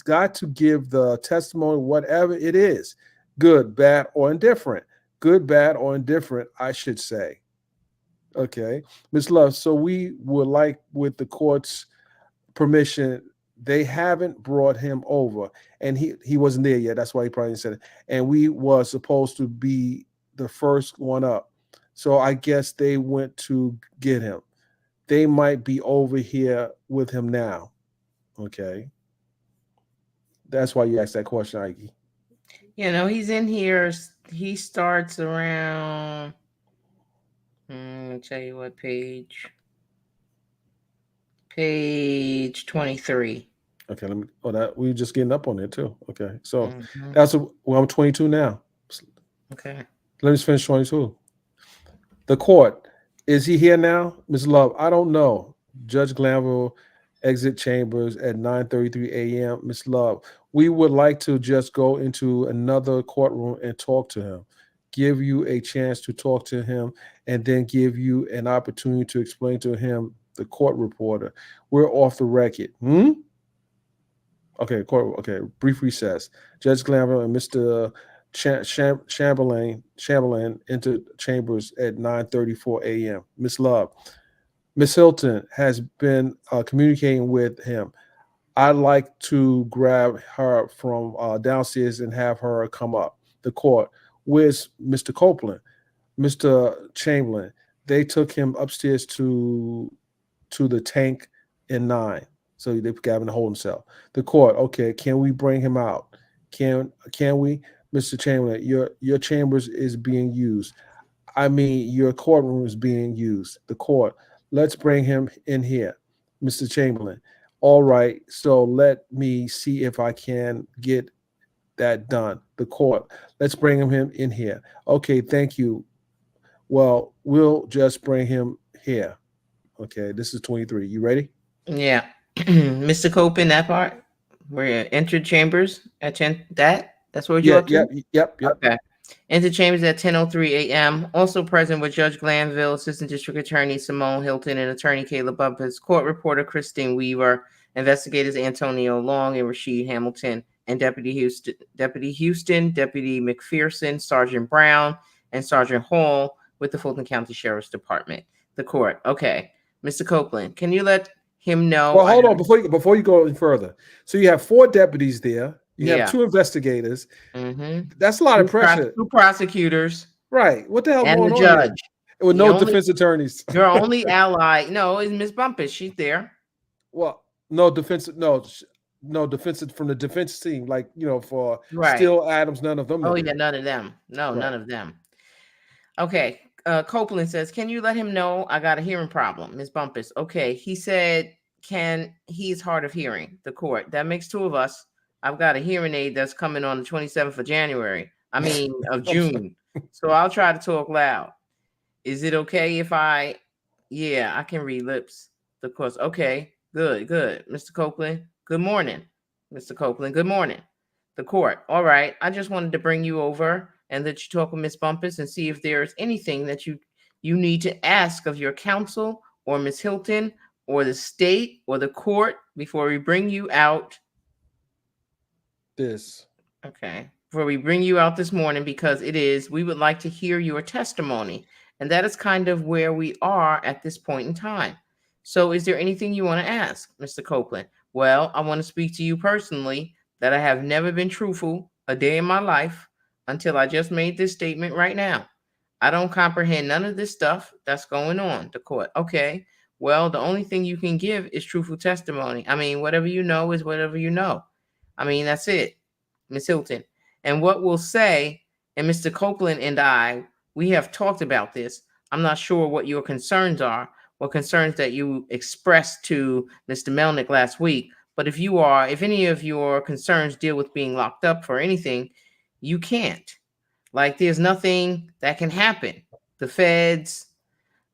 got to give the testimony, whatever it is, good, bad, or indifferent. Good, bad, or indifferent, I should say. Okay. Miss Love, so we would like, with the court's permission, they haven't brought him over. And he wasn't there yet. That's why he probably said it. And we was supposed to be the first one up. So I guess they went to get him. They might be over here with him now. Okay. That's why you asked that question, Ike. He's in here. He starts around, let me tell you what page. Page 23. Okay, that we just getting up on it too. Okay. So that's I'm 22 now. Okay. Let me just finish 22. The court, is he here now? Ms. Love, I don't know. Judge Glanville exit chambers at 9:33 a.m. Ms. Love, we would like to just go into another courtroom and talk to him. Give you a chance to talk to him and then give you an opportunity to explain to him, the court reporter. We're off the record. Okay, court. Okay, brief recess. Judge Glanville and Mr. Chamberlain entered chambers at 9:34 a.m. Miss Love, Miss Hilton has been communicating with him. I'd like to grab her from downstairs and have her come up. The court. Where's Mr. Copeland? Mr. Chamberlain. They took him upstairs to the tank in 9. So they got him in a holding cell. The court. Okay, can we bring him out? Can we? Mr. Chamberlain, your chambers is being used. I mean, your courtroom is being used. The court. Let's bring him in here. Mr. Chamberlain. All right, so let me see if I can get that done. The court. Let's bring him in here. Okay, thank you. Well, we'll just bring him here. Okay, this is 23. You ready? Yeah. Mr. Copeland, that part where you entered chambers at 10, that's where you're up to? Yep. Okay. Entered chambers at 10:03 a.m. Also present were Judge Glanville, Assistant District Attorney Simone Hilton, and Attorney Caleb Bumpus, Court Reporter Christine Weaver, investigators Antonio Long and Rasheed Hamilton, and Deputy Houston, Deputy McPherson, Sergeant Brown, and Sergeant Hall with the Fulton County Sheriff's Department. The court. Okay. Mr. Copeland, can you let him know? Well, hold on before you go any further. So you have 4 deputies there. You have 2 investigators. That's a lot of pressure. 2 prosecutors. Right. What the hell and going the on judge. Here? With no defense attorneys. Your only ally, no, is Miss Bumpus. She's there. Well, no defense from the defense team, like for Steele, Adams, none of them. Oh yeah, none of them. No, none of them. Okay. Copeland says, can you let him know I got a hearing problem? Miss Bumpus. Okay. He said, he's hard of hearing. The court. That makes 2 of us. I've got a hearing aid that's coming on the 27th of January. Of June. So I'll try to talk loud. Is it okay if I can read lips. The course. Okay. Good. Mr. Copeland. Good morning. Mr. Copeland. Good morning. The court. All right. I just wanted to bring you over and let you talk with Miss Bumpus and see if there's anything that you need to ask of your counsel or Miss Hilton or the state or the court before we bring you out. Okay. Before we bring you out this morning, because we would like to hear your testimony. And that is kind of where we are at this point in time. So is there anything you want to ask, Mr. Copeland? Well, I want to speak to you personally that I have never been truthful a day in my life until I just made this statement right now. I don't comprehend none of this stuff that's going on. The court. Okay. Well, the only thing you can give is truthful testimony. I mean, whatever you know is whatever you know. I mean, that's it, Miss Hilton. And what we'll say, and Mr. Copeland and I, we have talked about this. I'm not sure what your concerns are, what concerns that you expressed to Mr. Melnick last week. But if any of your concerns deal with being locked up for anything, you can't. Like, there's nothing that can happen. The feds,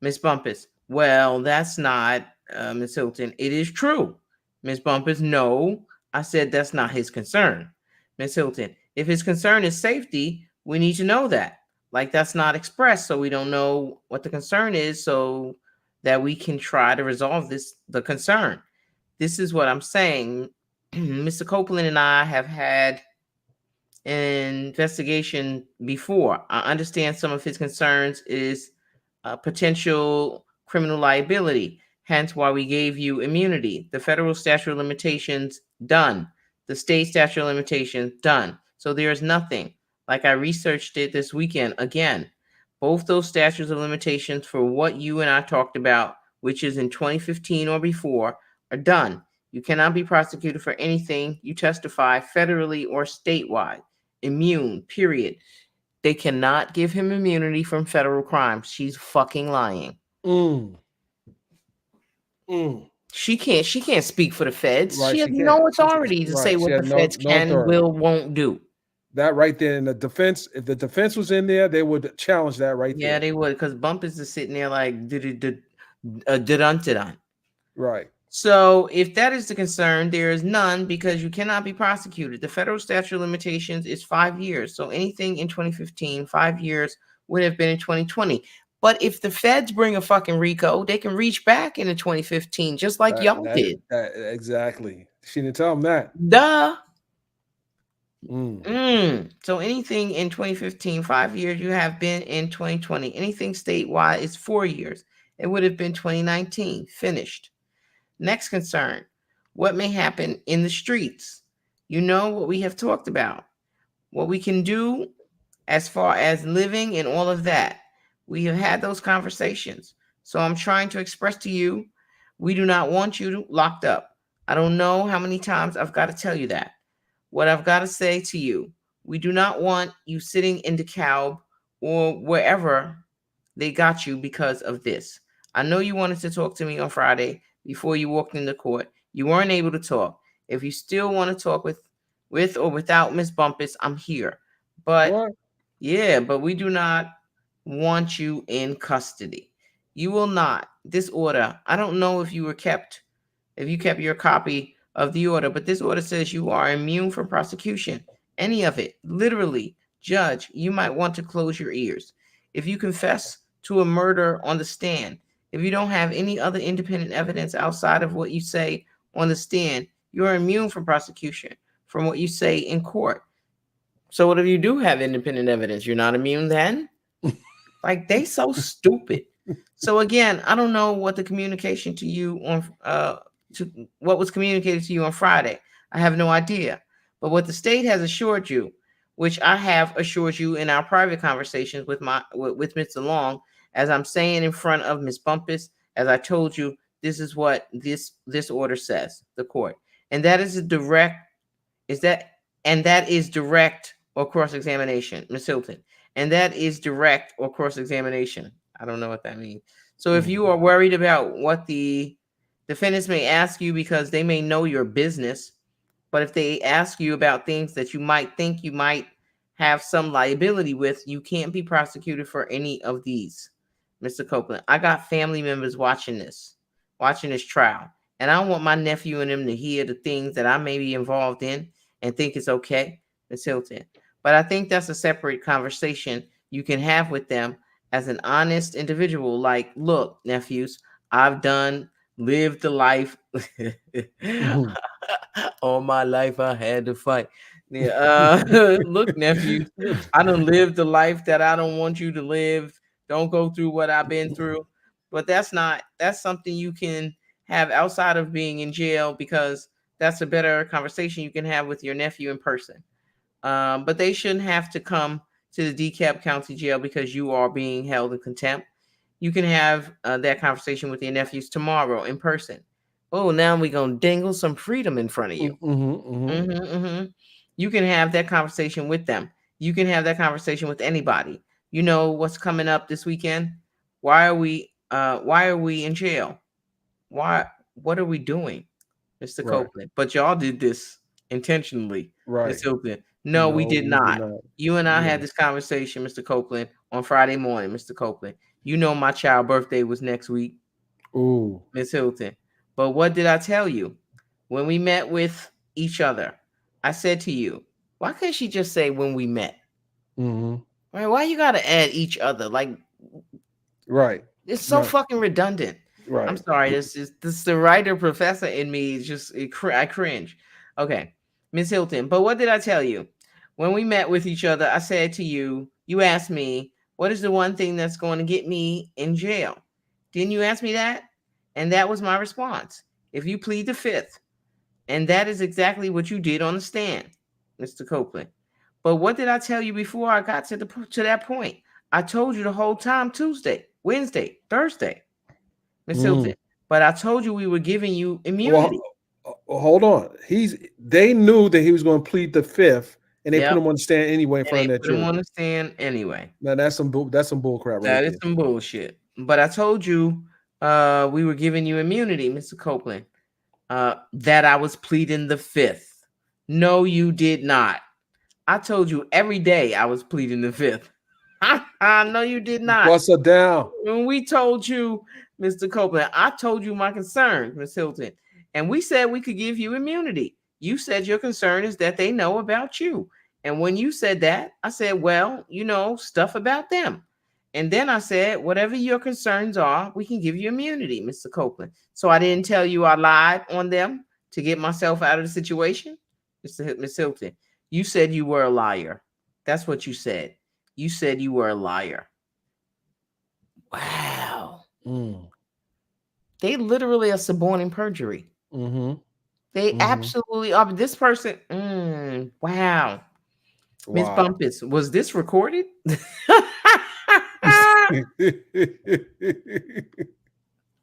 Miss Bumpus. Well, that's not Miss Hilton. It is true. Miss Bumpus, no. I said that's not his concern. Miss Hilton, if his concern is safety, we need to know that. Like, that's not expressed, so we don't know what the concern is, so that we can try to resolve the concern. This is what I'm saying. Mr. Copeland and I have had an investigation before. I understand some of his concerns is potential criminal liability, hence why we gave you immunity. The federal statute of limitations, done. The state statute of limitations, done. So there is nothing. Like, I researched it this weekend again. Both those statutes of limitations for what you and I talked about, which is in 2015 or before, are done. You cannot be prosecuted for anything you testify federally or statewide. Immune, period. They cannot give him immunity from federal crimes. She's fucking lying. She can't speak for the feds. Right, she has she no can't. authority to say what the feds can, will, won't do. That right there in the defense, if the defense was in there, they would challenge that right there. Yeah, they would, because Bumpus is sitting there like dun. Right. So if that is the concern, there is none, because you cannot be prosecuted. The federal statute of limitations is 5 years. So anything in 2015, 5 years would have been in 2020. But if the feds bring a fucking RICO, they can reach back into 2015, just like y'all did. Exactly. She didn't tell them that. Duh. So anything in 2015, 5 years, you have been in 2020. Anything statewide is 4 years. It would have been 2019, finished. Next concern, what may happen in the streets? You know what we have talked about, what we can do as far as living and all of that. We have had those conversations. So I'm trying to express to you, we do not want you locked up. I don't know how many times I've got to tell you that. What I've got to say to you, we do not want you sitting in DeKalb or wherever they got you because of this. I know you wanted to talk to me on Friday before you walked into court. You weren't able to talk. If you still want to talk with or without Miss Bumpus, I'm here. But what? Yeah, but we do not want you in custody. You will not. This order, I don't know if you kept your copy of the order, but this order says you are immune from prosecution. Any of it, literally. Judge, you might want to close your ears. If you confess to a murder on the stand, if you don't have any other independent evidence outside of what you say on the stand, you're immune from prosecution from what you say in court. So what if you do have independent evidence? You're not immune then? Like, they so stupid. So again, I don't know what the communication to you on what was communicated to you on Friday. I have no idea. But what the state has assured you, which I have assured you in our private conversations with Mr. Long, as I'm saying in front of Ms. Bumpus, as I told you, this is what this order says, the court. And that is direct or cross-examination, Ms. Hilton. And that is direct or cross-examination. I don't know what that means. So if you are worried about what the defendants may ask you, because they may know your business, but if they ask you about things that you might think you might have some liability with, you can't be prosecuted for any of these, Mr. Copeland. I got family members watching this trial, and I don't want my nephew and them to hear the things that I may be involved in and think it's okay, Ms. Hilton. But I think that's a separate conversation you can have with them as an honest individual. Like, look, nephews, I've lived the life. All my life I had to fight. Yeah, look, nephew, I done lived the life that I don't want you to live. Don't go through what I've been through. but that's something you can have outside of being in jail, because that's a better conversation you can have with your nephew in person. But they shouldn't have to come to the DeKalb County Jail because you are being held in contempt. You can have that conversation with your nephews tomorrow in person. Oh, now we're going to dangle some freedom in front of you. You can have that conversation with them. You can have that conversation with anybody. You know what's coming up this weekend? Why are we in jail? What are we doing, Mr. Copeland? But y'all did this intentionally, Ms. Hilton. No, we did not. You and I had this conversation, Mr. Copeland, on Friday morning, Mr. Copeland. You know my child's birthday was next week. Ooh. Ms. Hilton. But what did I tell you? When we met with each other, I said to you, why can't she just say when we met? Right? Why you got to add each other? Like, right. It's so fucking redundant. Right. I'm sorry. This the writer professor in me is just, I cringe. Okay. Ms. Hilton. But what did I tell you? When we met with each other, I said to you, you asked me, what is the one thing that's going to get me in jail? Didn't you ask me that? And that was my response. If you plead the fifth, and that is exactly what you did on the stand, Mr. Copeland. But what did I tell you before I got to that point? I told you the whole time Tuesday, Wednesday, Thursday, Ms. Hilton. But I told you we were giving you immunity. Well, hold on. They knew that he was going to plead the fifth, and they put him on the stand anyway in front of that jury. Put him on the stand anyway. Now that's some bull crap. That is some bullshit. But I told you we were giving you immunity, Mr. Copeland. That I was pleading the fifth. No, you did not. I told you every day I was pleading the fifth. No, you did not. Bust her down. When we told you, Mr. Copeland, I told you my concern, Ms. Hilton, and we said we could give you immunity. You said your concern is that they know about you. And when you said that, I said, well, you know, stuff about them. And then I said, whatever your concerns are, we can give you immunity, Mr. Copeland. So I didn't tell you I lied on them to get myself out of the situation, Ms. Hilton. You said you were a liar. That's what you said. You said you were a liar. Wow. They literally are suborning perjury. They absolutely are. This person, wow. Ms. Bumpus, was this recorded?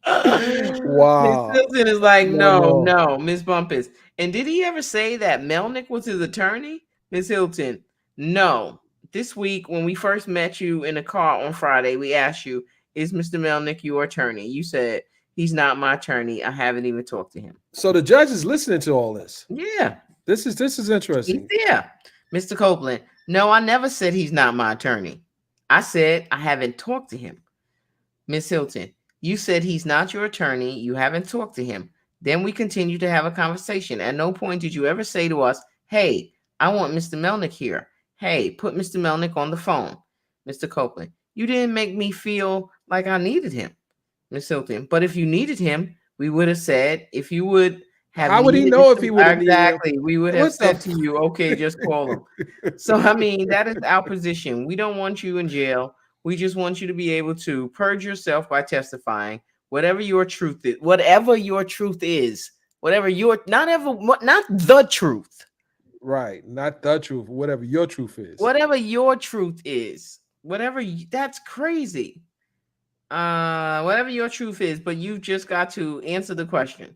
Wow. Ms. Hilton is like, no, Ms. Bumpus. And did he ever say that Melnick was his attorney? Ms. Hilton, no. This week, when we first met you in the car on Friday, we asked you, is Mr. Melnick your attorney? You said, he's not my attorney. I haven't even talked to him. So the judge is listening to all this. Yeah. This is interesting. Yeah. Mr. Copeland, no, I never said he's not my attorney. I said I haven't talked to him. Ms. Hilton, you said he's not your attorney. You haven't talked to him. Then we continued to have a conversation. At no point did you ever say to us, hey, I want Mr. Melnick here. Hey, put Mr. Melnick on the phone. Mr. Copeland, you didn't make me feel like I needed him, Ms. Hilton. But if you needed him, we would have said, if you would have. How would he know if he would have? Exactly. We would have said to you, okay, just call him. So, I mean, that is our position. We don't want you in jail. We just want you to be able to purge yourself by testifying. Whatever your truth is, not the truth. Right, not the truth. Whatever your truth is. Whatever your truth is. That's crazy. Whatever your truth is, but you just got to answer the question.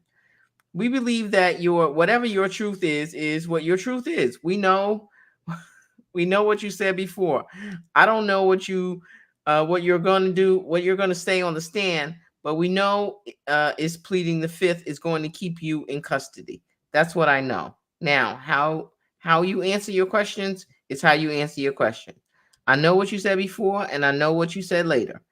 We believe that whatever your truth is what your truth is. We know what you said before. I don't know what you're going to do, what you're going to say on the stand, but we know is pleading the fifth is going to keep you in custody. That's what I know. Now, how you answer your questions is how you answer your question. I know what you said before, and I know what you said later.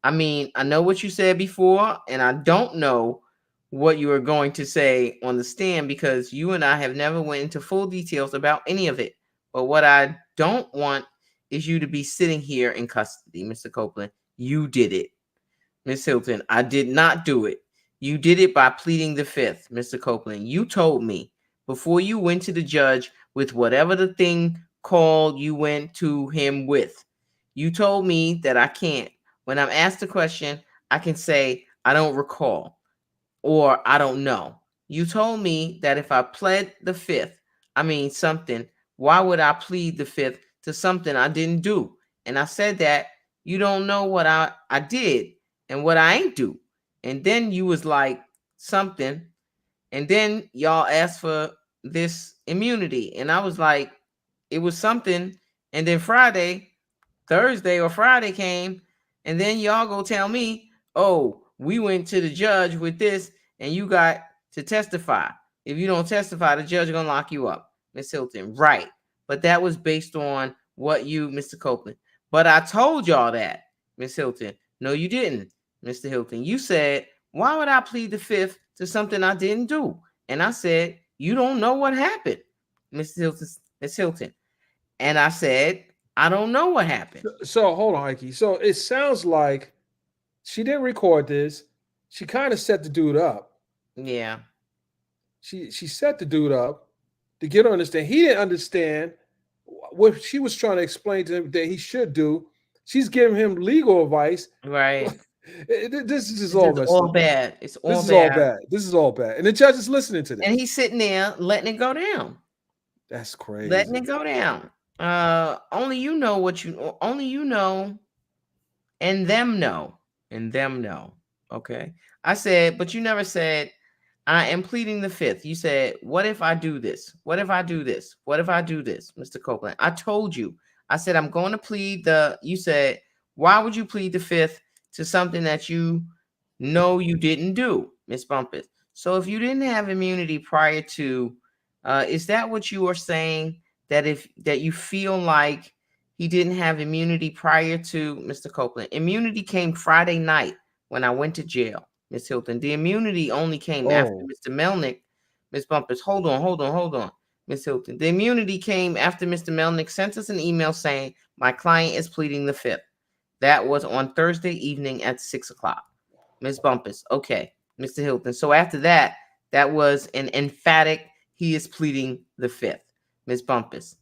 I mean, I know what you said before, and I don't know what you are going to say on the stand because you and I have never went into full details about any of it. But what I don't want is you to be sitting here in custody, Mr. Copeland. You did it. Ms. Hilton, I did not do it. You did it by pleading the fifth, Mr. Copeland. You told me before you went to the judge with whatever the thing called you went to him with. You told me that I can't. When I'm asked the question, I can say, I don't recall, or I don't know. You told me that if I pled the fifth, something, why would I plead the fifth to something I didn't do? And I said that you don't know what I did and what I ain't do. And then you was like something. And then y'all asked for this immunity. And I was like, it was something. And then Thursday or Friday came. And then y'all go tell me, oh, we went to the judge with this and you got to testify. If you don't testify, the judge is going to lock you up. Miss Hilton, right. But that was based on what you, Mr. Copeland. But I told y'all that, Miss Hilton. No, you didn't, Mr. Hilton. You said, why would I plead the fifth to something I didn't do? And I said, you don't know what happened, Miss Hilton. And I said, I don't know what happened. So hold on, Ike. So it sounds like she didn't record this. She kind of set the dude up. Yeah. She set the dude up to get him to understand. He didn't understand what she was trying to explain to him that he should do. She's giving him legal advice. Right. This is just all bad. It's all this is bad. all bad. This is all bad. And the judge is listening to this. And he's sitting there letting it go down. That's crazy. Letting it go down. Only you know and them know. Okay. I said, but you never said, I am pleading the fifth. You said, what if I do this? What if I do this? What if I do this, Mr. Copeland? I told you. I said, I'm going to plead you said, why would you plead the fifth to something that you know you didn't do, Miss Bumpus? So if you didn't have immunity prior to, is that what you are saying? That you feel like he didn't have immunity prior to, Mr. Copeland? Immunity came Friday night when I went to jail, Miss Hilton. The immunity only came after Mr. Melnick. Miss Bumpus, hold on, Miss Hilton. The immunity came after Mr. Melnick sent us an email saying my client is pleading the fifth. That was on Thursday evening at 6:00. Miss Bumpus, okay, Mr. Hilton. So after that, that was an emphatic, he is pleading the fifth. Miss Bumpus,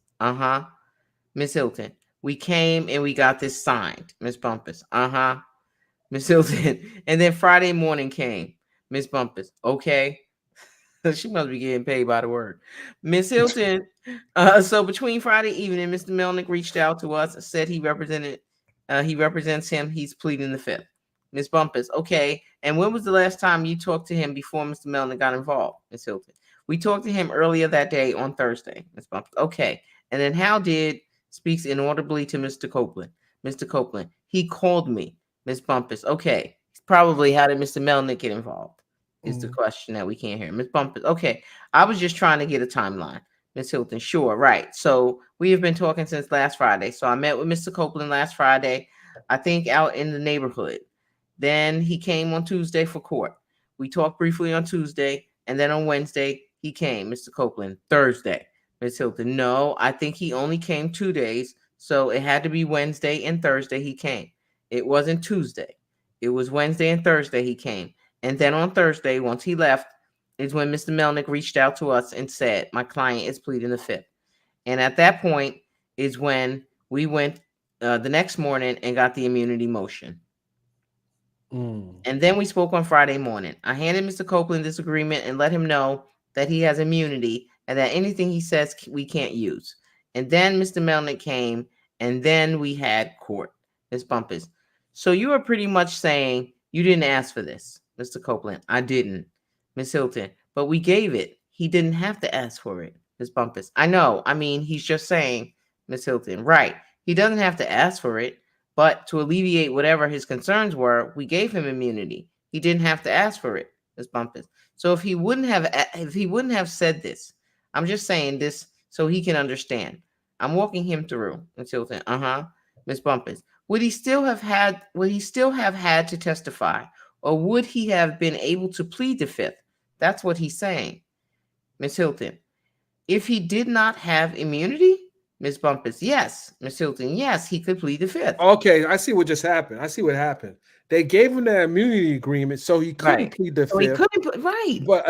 Miss Hilton, we came and we got this signed. Miss Bumpus, Miss Hilton. And then Friday morning came. Miss Bumpus, okay. She must be getting paid by the word. Miss Hilton. So between Friday evening, Mr. Melnick reached out to us, said he represents him. He's pleading the fifth. Miss Bumpus, okay. And when was the last time you talked to him before Mr. Melnick got involved, Miss Hilton? We talked to him earlier that day on Thursday, Miss Bumpus. Okay. And then how did speaks inaudibly to Mr. Copeland? Mr. Copeland, he called me, Miss Bumpus. Okay. Probably how did Mr. Melnick get involved? Is the question that we can't hear. Miss Bumpus, okay. I was just trying to get a timeline. Miss Hilton, sure, right. So we have been talking since last Friday. So I met with Mr. Copeland last Friday, I think out in the neighborhood. Then he came on Tuesday for court. We talked briefly on Tuesday, and then on Wednesday he came, Mr. Copeland. Thursday, Miss Hilton, no, I think he only came 2 days, so it had to be Wednesday and Thursday he came. It wasn't Tuesday. It was Wednesday and Thursday he came. And then on Thursday, once he left, is when Mr. Melnick reached out to us and said, my client is pleading the fifth. And at that point is when we went the next morning and got the immunity motion. And then we spoke on Friday morning. I handed Mr. Copeland this agreement and let him know that he has immunity and that anything he says we can't use. And then Mr. Melnick came, and then we had court, Ms. Bumpus. So you are pretty much saying you didn't ask for this, Mr. Copeland. I didn't, Ms. Hilton, but we gave it. He didn't have to ask for it, Ms. Bumpus. I know. I mean, he's just saying, Ms. Hilton, right. He doesn't have to ask for it, but to alleviate whatever his concerns were, we gave him immunity. He didn't have to ask for it, Ms. Bumpus. So if he wouldn't have said this, I'm just saying this so he can understand. I'm walking him through, Ms. Hilton. Ms. Bumpus. Would he still have had to testify, or would he have been able to plead the fifth? That's what he's saying. Ms. Hilton, if he did not have immunity, Ms. Bumpus, yes. Ms. Hilton, yes, he could plead the fifth. Okay, I see what just happened. I see what happened. They gave him that immunity agreement, so he couldn't plead the fifth. He couldn't, right. But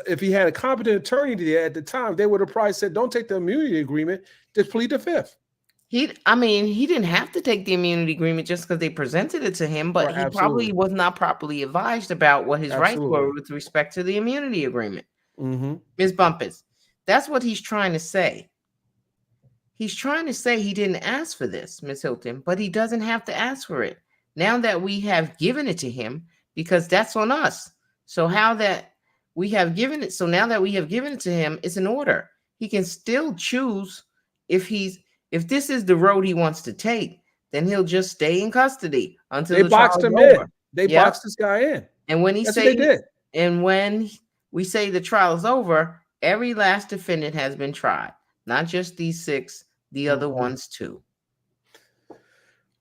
if he had a competent attorney there at the time, they would have probably said, don't take the immunity agreement, just plead the fifth. He didn't have to take the immunity agreement just because they presented it to him, but Right, he probably absolutely. was not properly advised about what his rights were Absolutely. with respect to the immunity agreement. Mm-hmm. Ms. Bumpus, that's what he's trying to say. He's trying to say he didn't ask for this, Miss Hilton, but he doesn't have to ask for it. Now that we have given it to him, because that's on us. So how that we have given it, so now that we have given it to him, it's an order. He can still choose if this is the road he wants to take, then he'll just stay in custody until They the trial boxed is him over. in. They Yep. boxed this guy in. And when he That's what they say did. and when we say the trial is over, every last defendant has been tried. Not just these 6, the other ones too.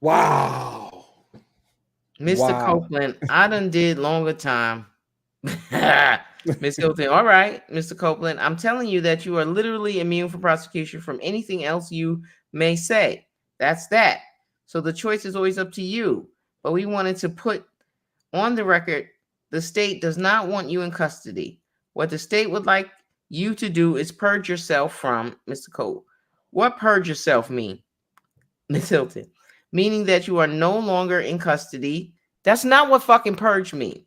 Wow. Mr. Wow. Copeland, I done did longer time. Miss Hilton, all right, Mr. Copeland, I'm telling you that you are literally immune from prosecution from anything else you may say. That's that. So the choice is always up to you. But we wanted to put on the record, the state does not want you in custody. What the state would like you to do is purge yourself from Mr. Cole. What purge yourself mean, Miss Hilton? Meaning that you are no longer in custody. That's not what fucking purge means.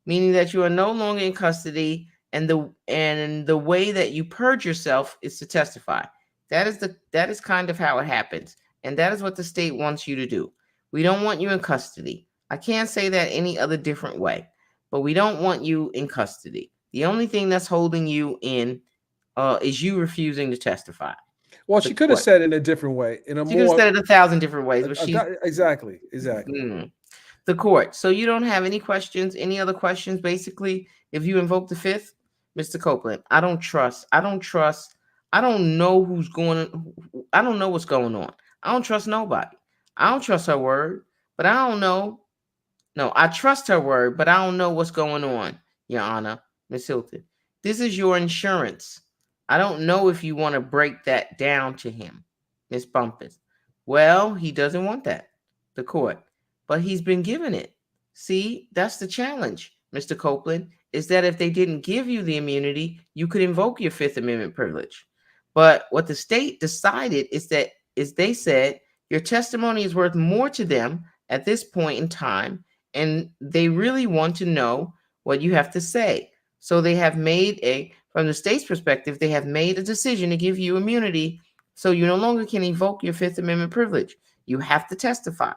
Meaning that you are no longer in custody, and the way that you purge yourself is to testify. That is kind of how it happens, and that is what the state wants you to do. We don't want you in custody. I can't say that any other different way, but we don't want you in custody. The only thing that's holding you in is you refusing to testify. Well, The she could have court. said it in a different way, in a She could have more said it 1,000 different ways, but she exactly. the court. So you don't have any questions, any other questions? Basically, if you invoke the 5th, Mr. Copeland, I don't trust. I don't know who's going. I don't know what's going on. I don't trust nobody. I don't trust her word, but I don't know. No, I trust her word, but I don't know what's going on, Your Honor, Miss Hilton. This is your insurance. I don't know if you want to break that down to him, Miss Bumpus. Well, he doesn't want that, the court, but he's been given it. See, that's the challenge, Mr. Copeland, is that if they didn't give you the immunity, you could invoke your 5th Amendment privilege. But what the state decided is they said your testimony is worth more to them at this point in time, and they really want to know what you have to say. So they have from the state's perspective, they have made a decision to give you immunity, so you no longer can invoke your 5th Amendment privilege. You have to testify.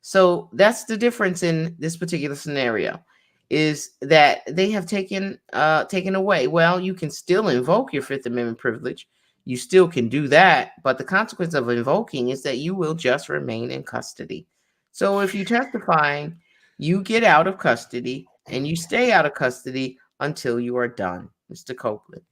So that's the difference in this particular scenario, is that they have taken away. Well, you can still invoke your 5th Amendment privilege. You still can do that, but the consequence of invoking is that you will just remain in custody. So if you're testifying, you get out of custody and you stay out of custody until you are done, Mr. Copeland.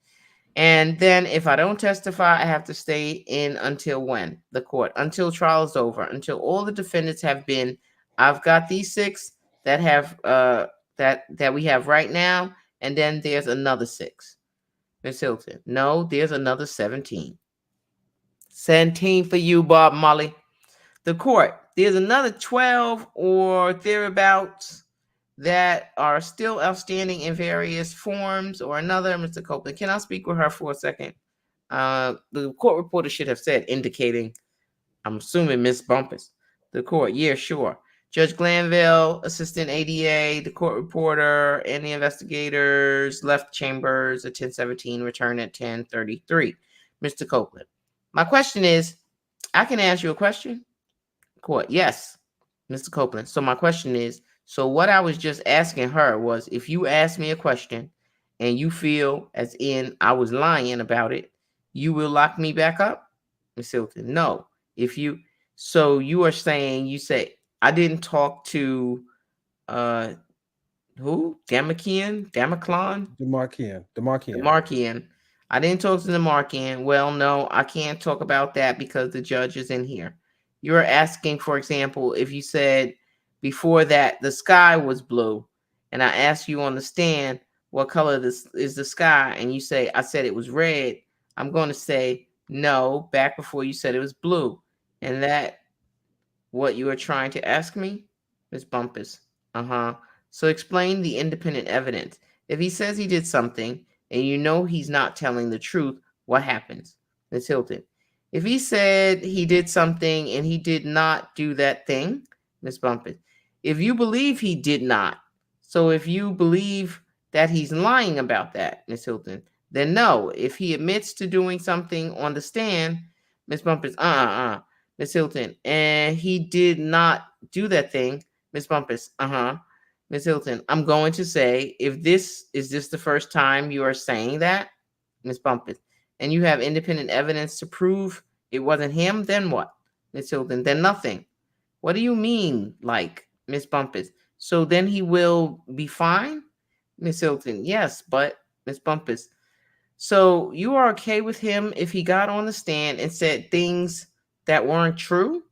And then if I don't testify, I have to stay in until when? The court, until trial is over, until all the defendants have been. I've got these 6 that have that we have right now, and then there's another 6. Miss Hilton, no, there's another 17. 17 for you, Bob Molly. The court, there's another 12 or thereabouts that are still outstanding in various forms or another. Mr. Copeland, can I speak with her for a second? The court reporter should have said indicating, I'm assuming Miss Bumpus. The court, yeah, sure. Judge Glanville, assistant ADA, the court reporter, and the investigators left chambers at 10:17, return at 10:33. Mr. Copeland, my question is, I can ask you a question? Court, yes, Mr. Copeland. So my question is, so what I was just asking her was, if you ask me a question and you feel as in I was lying about it, you will lock me back up? Ms. Hilton, no. So you are saying, you say, I didn't talk to who? Demarkian? Demarkian. I didn't talk to Demarkian. Well, no, I can't talk about that because the judge is in here. You're asking, for example, if you said before that the sky was blue, and I asked you on the stand what color this is the sky, and you say I said it was red, I'm going to say no back before you said it was blue. And that what you are trying to ask me, Ms. Bumpus? So explain the independent evidence. If he says he did something and you know he's not telling the truth, what happens? Ms. Hilton, If he said he did something and he did not do that thing, Miss Bumpus, if you believe he did not, so if you believe that he's lying about that, Miss Hilton, then no. If he admits to doing something on the stand, Miss Bumpus, Miss Hilton, and he did not do that thing, Miss Bumpus, Miss Hilton, I'm going to say, if this is the first time you are saying that, Miss Bumpus, and you have independent evidence to prove it wasn't him, then what, Miss Hilton? Then nothing. What do you mean, like, Miss Bumpus? So then he will be fine, Miss Hilton? Yes, but Miss Bumpus. So you are okay with him if he got on the stand and said things that weren't true,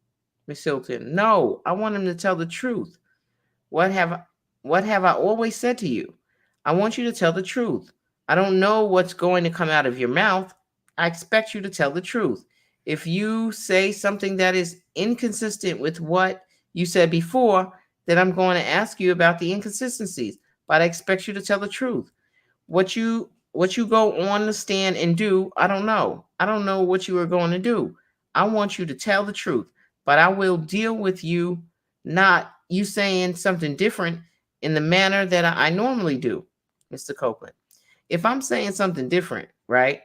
Miss Hilton? No, I want him to tell the truth. What have I always said to you? I want you to tell the truth. I don't know what's going to come out of your mouth. I expect you to tell the truth. If you say something that is inconsistent with what you said before, then I'm going to ask you about the inconsistencies. But I expect you to tell the truth. What you go on the stand and do, I don't know. I don't know what you are going to do. I want you to tell the truth. But I will deal with you, not you saying something different in the manner that I normally do, Mr. Copeland. If I'm saying something different, right?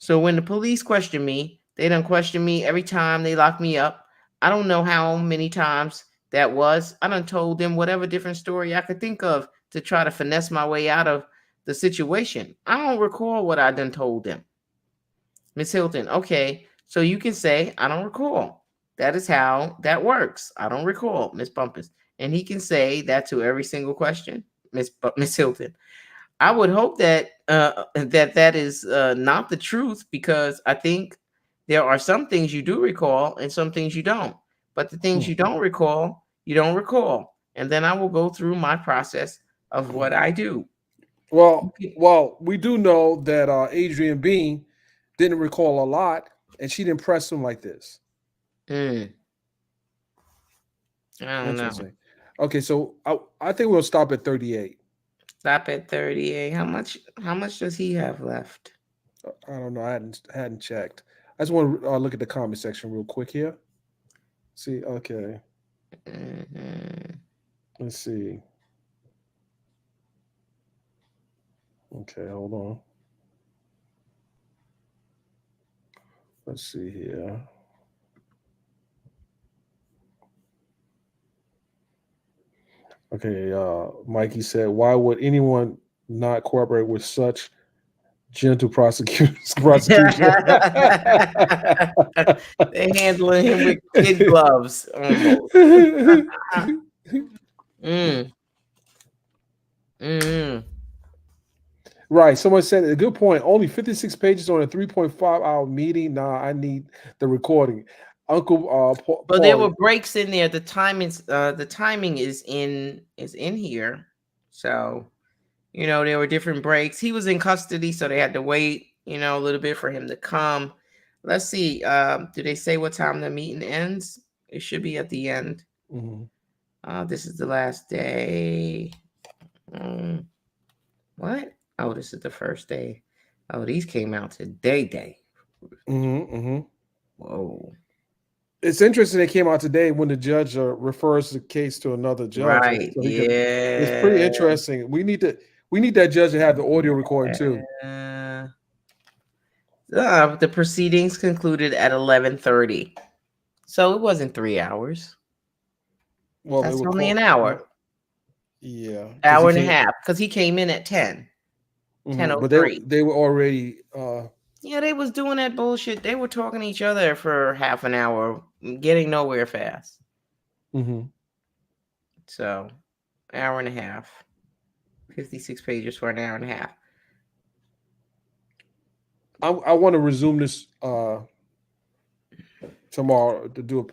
So when the police question me, they don't question me every time they lock me up. I don't know how many times that was. I done told them whatever different story I could think of to try to finesse my way out of the situation. I don't recall what I done told them. Miss Hilton, okay, so you can say, I don't recall. That is how that works. I don't recall, Miss Bumpus. And he can say that to every single question, Miss Hilton. I would hope that that is not the truth, because I think there are some things you do recall and some things you don't. But the things you don't recall, you don't recall. And then I will go through my process of what I do. Well, we do know that Adrian Bean didn't recall a lot, and she didn't press him like this. I don't know. Okay, so I think we'll stop at 38. Stop at 38. How much does he have left? I don't know. I hadn't checked. I just want to look at the comment section real quick here. See, okay. Let's see. Okay, hold on. Let's see here. Okay, Mikey said, why would anyone not cooperate with such gentle prosecution? They're handling him with kid gloves almost. Right. Someone said a good point. Only 56 pages on a 3.5-hour meeting. Nah, I need the recording. Uncle but there were breaks in there. The timing is in here. So, there were different breaks. He was in custody, so they had to wait, a little bit for him to come. Let's see. Do they say what time the meeting ends? It should be at the end. This is the last day. What? Oh, this is the first day. Oh, these came out today. Whoa. It's interesting they came out today when the judge refers the case to another judge. Right. So it's pretty interesting. We need that judge to have the audio recording too. The proceedings concluded at 11:30. So it wasn't 3 hours. Well, that's only an hour. Yeah. Hour and a half, because he came in at 10. 10:03. But they were already yeah, they was doing that bullshit. They were talking to each other for half an hour, getting nowhere fast. So, hour and a half. 56 pages for an hour and a half. I want to resume this tomorrow, to do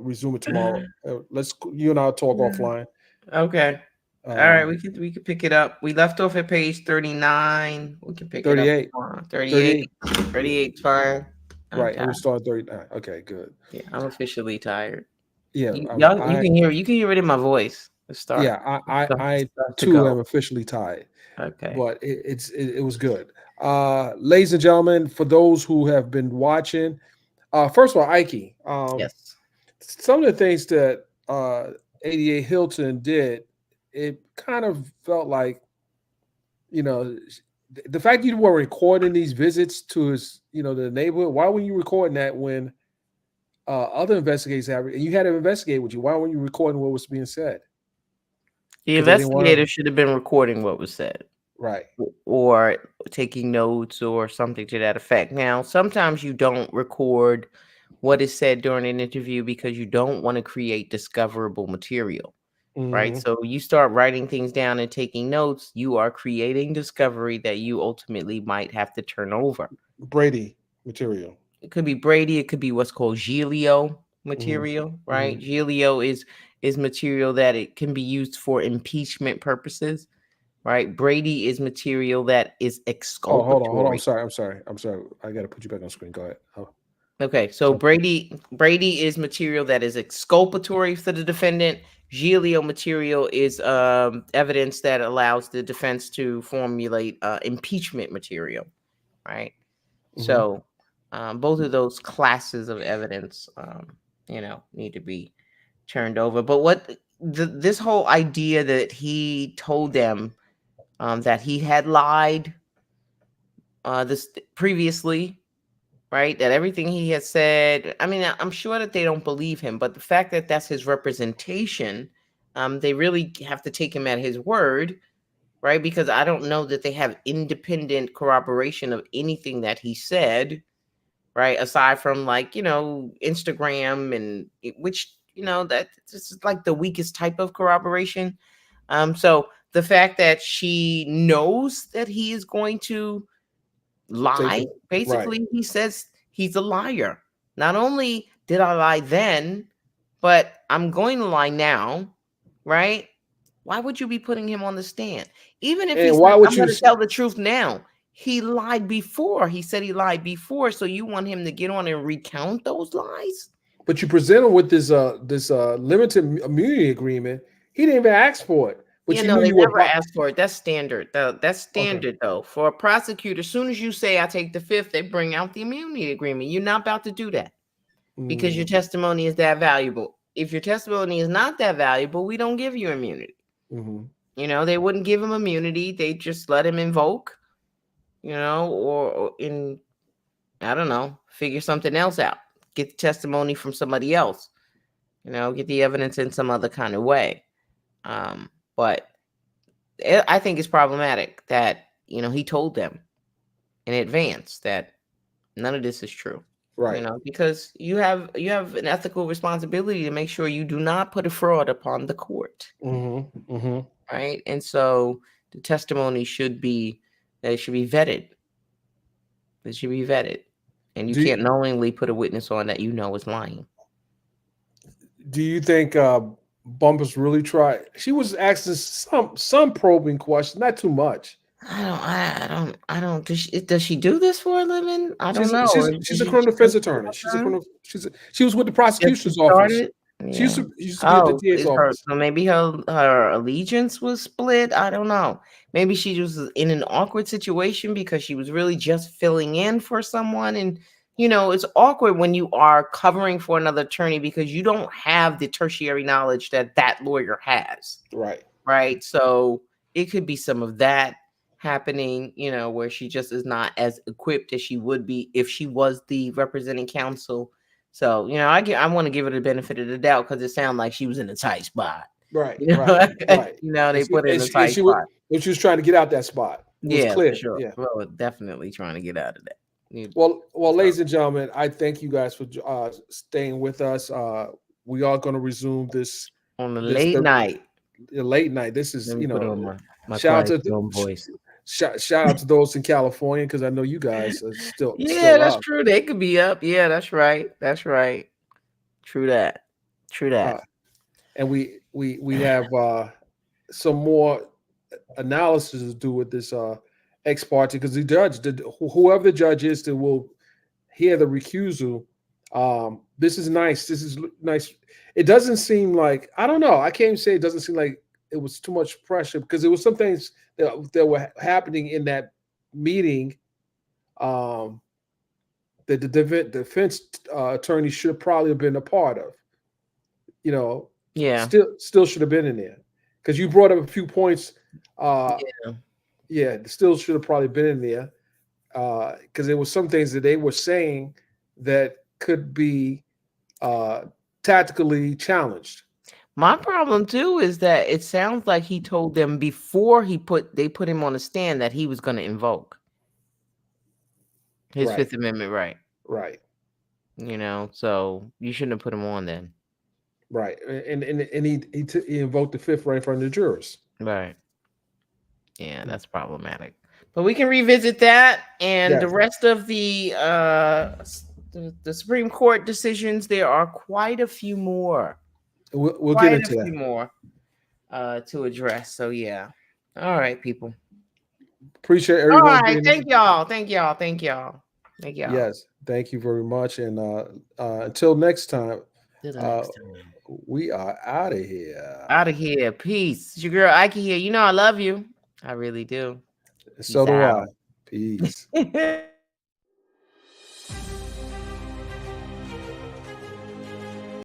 resume it tomorrow. You and I'll talk offline. Okay. All right, we could pick it up. We left off at page 39. We can pick 38. it up. 38. 38 fine. Right, and we start 39. Okay, good. Yeah, I'm officially tired. Yeah, you can hear it in my voice. Yeah, I too am officially tired. Okay, but it was good. Ladies and gentlemen, for those who have been watching, First of all, Ike, Yes. some of the things that 88 Hilton did, it kind of felt like, you know, the fact you were recording these visits to his, the neighborhood. Why were you recording that when other investigators have, and you had to investigate with you? Why weren't you recording what was being said? The Because they didn't want investigator to. should have been recording what was said, Right. or taking notes or something to that effect. Now, sometimes you don't record what is said during an interview because you don't want to create discoverable material, right? Hmm. So you start writing things down and taking notes, you are creating discovery that you ultimately might have to turn over. Brady material. It could be Brady, it could be what's called Giglio Hmm. material, Hmm. right? Giglio is material that it can be used for impeachment purposes, right? Brady is material that is Oh, hold on. exculpatory. I'm sorry. I got to put you back on screen. Go ahead. Oh, Okay, so sorry. Brady is material that is exculpatory for the defendant. Giglio material is evidence that allows the defense to formulate impeachment material, right? Hmm. So both of those classes of evidence, need to be turned over. But this whole idea that he told them that he had lied this previously, right? That everything he had said, I mean, I'm sure that they don't believe him, but the fact that that's his representation, they really have to take him at his word, right? Because I don't know that they have independent corroboration of anything that he said, right? Aside from Instagram which, that this is like the weakest type of corroboration. So the fact that she knows that he is going to Take lie, it. Right. basically, he says he's a liar. Not only did I lie then, but I'm going to lie now, right? Why would you be putting him on the stand? Even if he And said, why would I'm you? going to tell the truth now, he lied before. He said he lied before. So you want him to get on and recount those lies? But you present him with this limited immunity agreement. He didn't even ask for it, but you knew They you were. never asked for it. That's standard. That's Okay. standard, though. For a prosecutor, as soon as you say, I take the fifth, they bring out the immunity agreement. You're not about to do that because your Mm-hmm. testimony is that valuable. If your testimony is not that valuable, we don't give you immunity. Mm-hmm. They wouldn't give him immunity. They just let him invoke, or in, I don't know, figure something else out. Get the testimony from somebody else, get the evidence in some other kind of way. But I think it's problematic that, he told them in advance that none of this is true. Right. Because you have an ethical responsibility to make sure you do not put a fraud upon the court, Mm-hmm. Mm-hmm. right? And so the testimony should be vetted. It should be vetted, and you Do you, can't knowingly put a witness on that is lying. do you think Bumpus really tried? She was asking some probing questions, not too much. I don't. Does she do this for a living? I don't She's know. she's Or she's did a she criminal just defense attorney. She's a time? criminal. She was with the Just prosecution's office. started? She Yeah. used to be at the Oh, DA's is her office. so maybe her allegiance was split? I don't know. Maybe she was in an awkward situation because she was really just filling in for someone. And it's awkward when you are covering for another attorney because you don't have the tertiary knowledge that that lawyer has, Right. right? So it could be some of that happening, where she just is not as equipped as she would be if she was the representing counsel. So, I want to give her the benefit of the doubt because it sounded like she was in a tight spot. Right. You know, Right. Right. they put her in a And tight spot. she was trying to get out that spot. It was Yeah, for clear. sure. Yeah. Well, definitely trying to get out of that. Ladies So and gentlemen, I thank you guys for staying with us. We are going to resume on the this late night, the late night. This is let me put on my shout quiet out to storm voice. shout out to those in California because I know you guys are Yeah, still that's up. true. They could be up. Yeah, that's right. That's right. True that. True Uh, that. and we have some more analysis to do with this ex parte because whoever the judge is that will hear the recusal. This is nice. This is nice. It doesn't seem like, I don't know. I can't even say it doesn't seem like it was too much pressure because there was some things that were happening in that meeting that that the defense attorney should probably have been a part of. Yeah. Still should have been in there, because you brought up a few points. Still should have probably been in there, because there were some things that they were saying that could be tactically challenged. My problem too is that it sounds like he told them before they put him on the stand that he was going to invoke his Fifth Amendment right. Right. So you shouldn't have put him on then. Right. And he invoked the Fifth right in front of the jurors. Right. Yeah, that's problematic. But we can revisit that and the rest of the Supreme Court decisions. There are quite a few more. We'll get into that. More to address. So yeah. All right, people. Appreciate everyone. All right. Thank y'all. Yes. Thank you very much. And until next time, we are out of here. Peace. It's your girl Ike here. I love you. I really do. So do I. Peace.